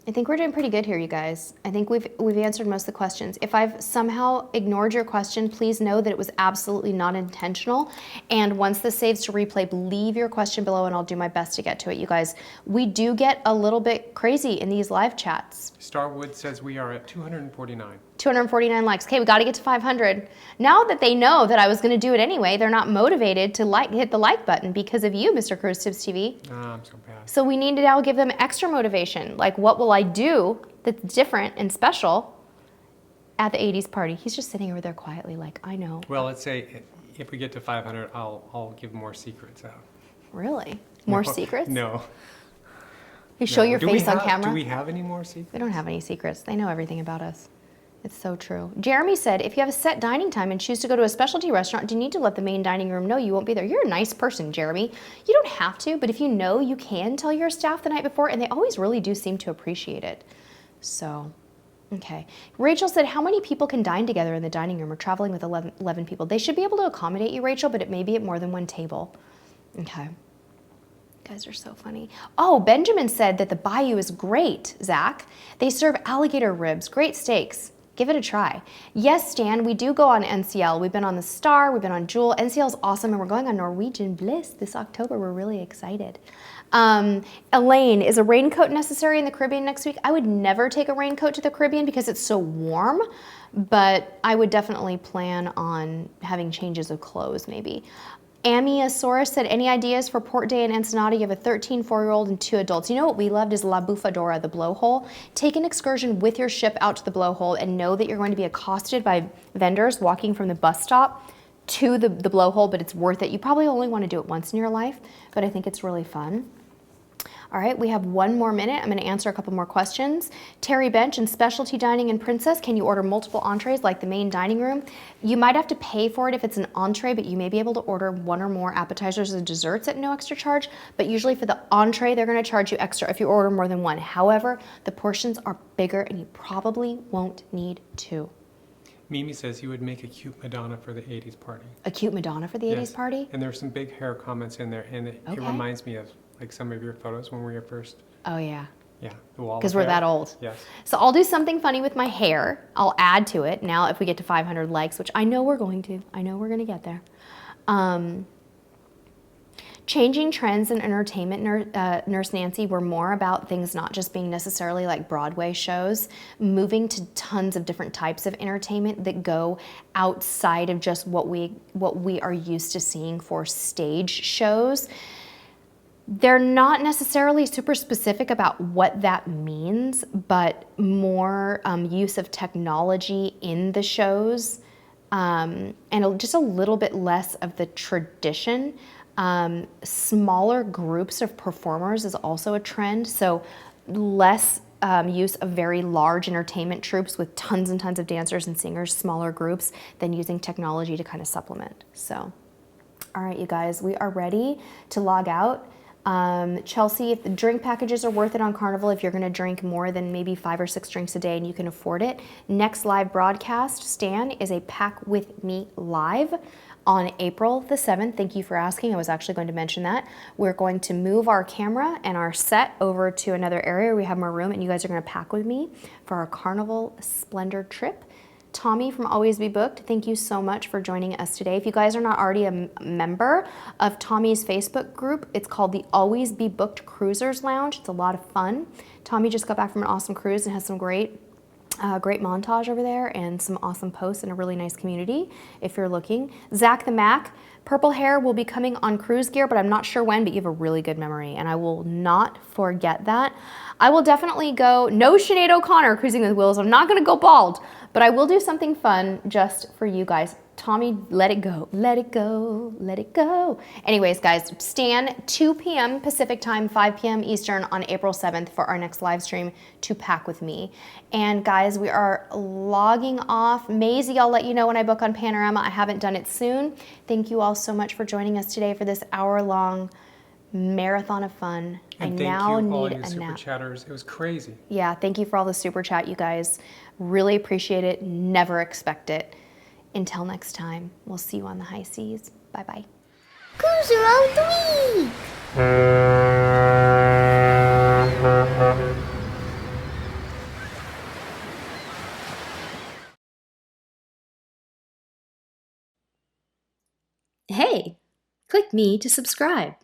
I think we're doing pretty good here, you guys. I think we've answered most of the questions. If I've somehow ignored your question, please know that it was absolutely not intentional. And once this saves to replay, leave your question below and I'll do my best to get to it, you guys. We do get a little bit crazy in these live chats. Starwood says we are at 249. 249 likes. Okay, we got to get to 500. Now that they know that I was going to do it anyway, they're not motivated to hit the like button because of you, Mr. Cruise Tips TV. I'm so bad. So we need to now give them extra motivation. Like, what will I do that's different and special at the 80s party? He's just sitting over there quietly like, I know. Well, let's say if we get to 500, I'll give more secrets out. Really? More secrets? No. You show your face on camera? Do we have any more secrets? We don't have any secrets. They know everything about us. It's so true. Jeremy said, if you have a set dining time and choose to go to a specialty restaurant, do you need to let the main dining room know you won't be there? You're a nice person, Jeremy. You don't have to, but if you know, you can tell your staff the night before, and they always really do seem to appreciate it. So, Okay. Rachel said, how many people can dine together in the dining room? We're traveling with 11 people. They should be able to accommodate you, Rachel, but it may be at more than one table. Okay. You guys are so funny. Oh, Benjamin said that the Bayou is great, Zach. They serve alligator ribs, great steaks. Give it a try. Yes, Stan, we do go on NCL. We've been on the Star, we've been on Jewel. NCL is awesome, and we're going on Norwegian Bliss this October. We're really excited. Elaine, is a raincoat necessary in the Caribbean next week? I would never take a raincoat to the Caribbean because it's so warm, but I would definitely plan on having changes of clothes maybe. Amiosaurus said, any ideas for Port Day in Ensenada? You have a 13, 4-year-old and 2 adults. You know what we loved is La Bufadora, the blowhole. Take an excursion with your ship out to the blowhole and know that you're going to be accosted by vendors walking from the bus stop to the blowhole, but it's worth it. You probably only want to do it once in your life, but I think it's really fun. All right, we have 1 more minute. I'm going to answer a couple more questions. Terry Bench, in specialty dining in Princess, can you order multiple entrees like the main dining room? You might have to pay for it if it's an entree, but you may be able to order 1 or more appetizers and desserts at no extra charge. But usually for the entree, they're going to charge you extra if you order more than 1. However, the portions are bigger and you probably won't need 2. Mimi says you would make a cute Madonna for the 80s party. A cute Madonna for the 80s party? And there's some big hair comments in there, and it reminds me of like some of your photos when we were first. Oh, yeah. Yeah, the wall. Because we're that old. Yes. So I'll do something funny with my hair. I'll add to it now if we get to 500 likes, which I know we're going to. I know we're going to get there. Changing trends in entertainment, Nurse Nancy, were more about things not just being necessarily like Broadway shows, moving to tons of different types of entertainment that go outside of just what we are used to seeing for stage shows. They're not necessarily super specific about what that means, but more use of technology in the shows, and just a little bit less of the tradition. Smaller groups of performers is also a trend, so less use of very large entertainment troupes with tons and tons of dancers and singers, smaller groups, than using technology to kind of supplement. So, all right, you guys, we are ready to log out. Chelsea, if the drink packages are worth it on Carnival, if you're going to drink more than maybe 5 or 6 drinks a day and you can afford it, next live broadcast, Stan, is a Pack With Me Live on April the 7th. Thank you for asking. I was actually going to mention that. We're going to move our camera and our set over to another area where we have more room, and you guys are going to pack with me for our Carnival Splendor trip. Tommy from Always Be Booked, thank you so much for joining us today. If you guys are not already a member of Tommy's Facebook group, it's called the Always Be Booked Cruisers Lounge. It's a lot of fun. Tommy just got back from an awesome cruise and has some great montage over there and some awesome posts and a really nice community if you're looking. Zach the Mac, purple hair will be coming on cruise gear, but I'm not sure when, but you have a really good memory and I will not forget that. I will definitely go, no Sinead O'Connor cruising with Wills. I'm not gonna go bald, but I will do something fun just for you guys. Tommy, let it go, let it go, let it go. Anyways, guys, Stan, 2 p.m. Pacific time, 5 p.m. Eastern on April 7th for our next live stream to Pack With Me. And guys, we are logging off. Maisie, I'll let you know when I book on Panorama. I haven't done it soon. Thank you all so much for joining us today for this hour-long marathon of fun. And I now thank you all need you a super nap. chatters. It was crazy. Yeah, thank you for all the super chat, you guys. Really appreciate it. Never expect it. Until next time, we'll see you on the high seas. Bye-bye. Cruise around the week. Hey, click me to subscribe.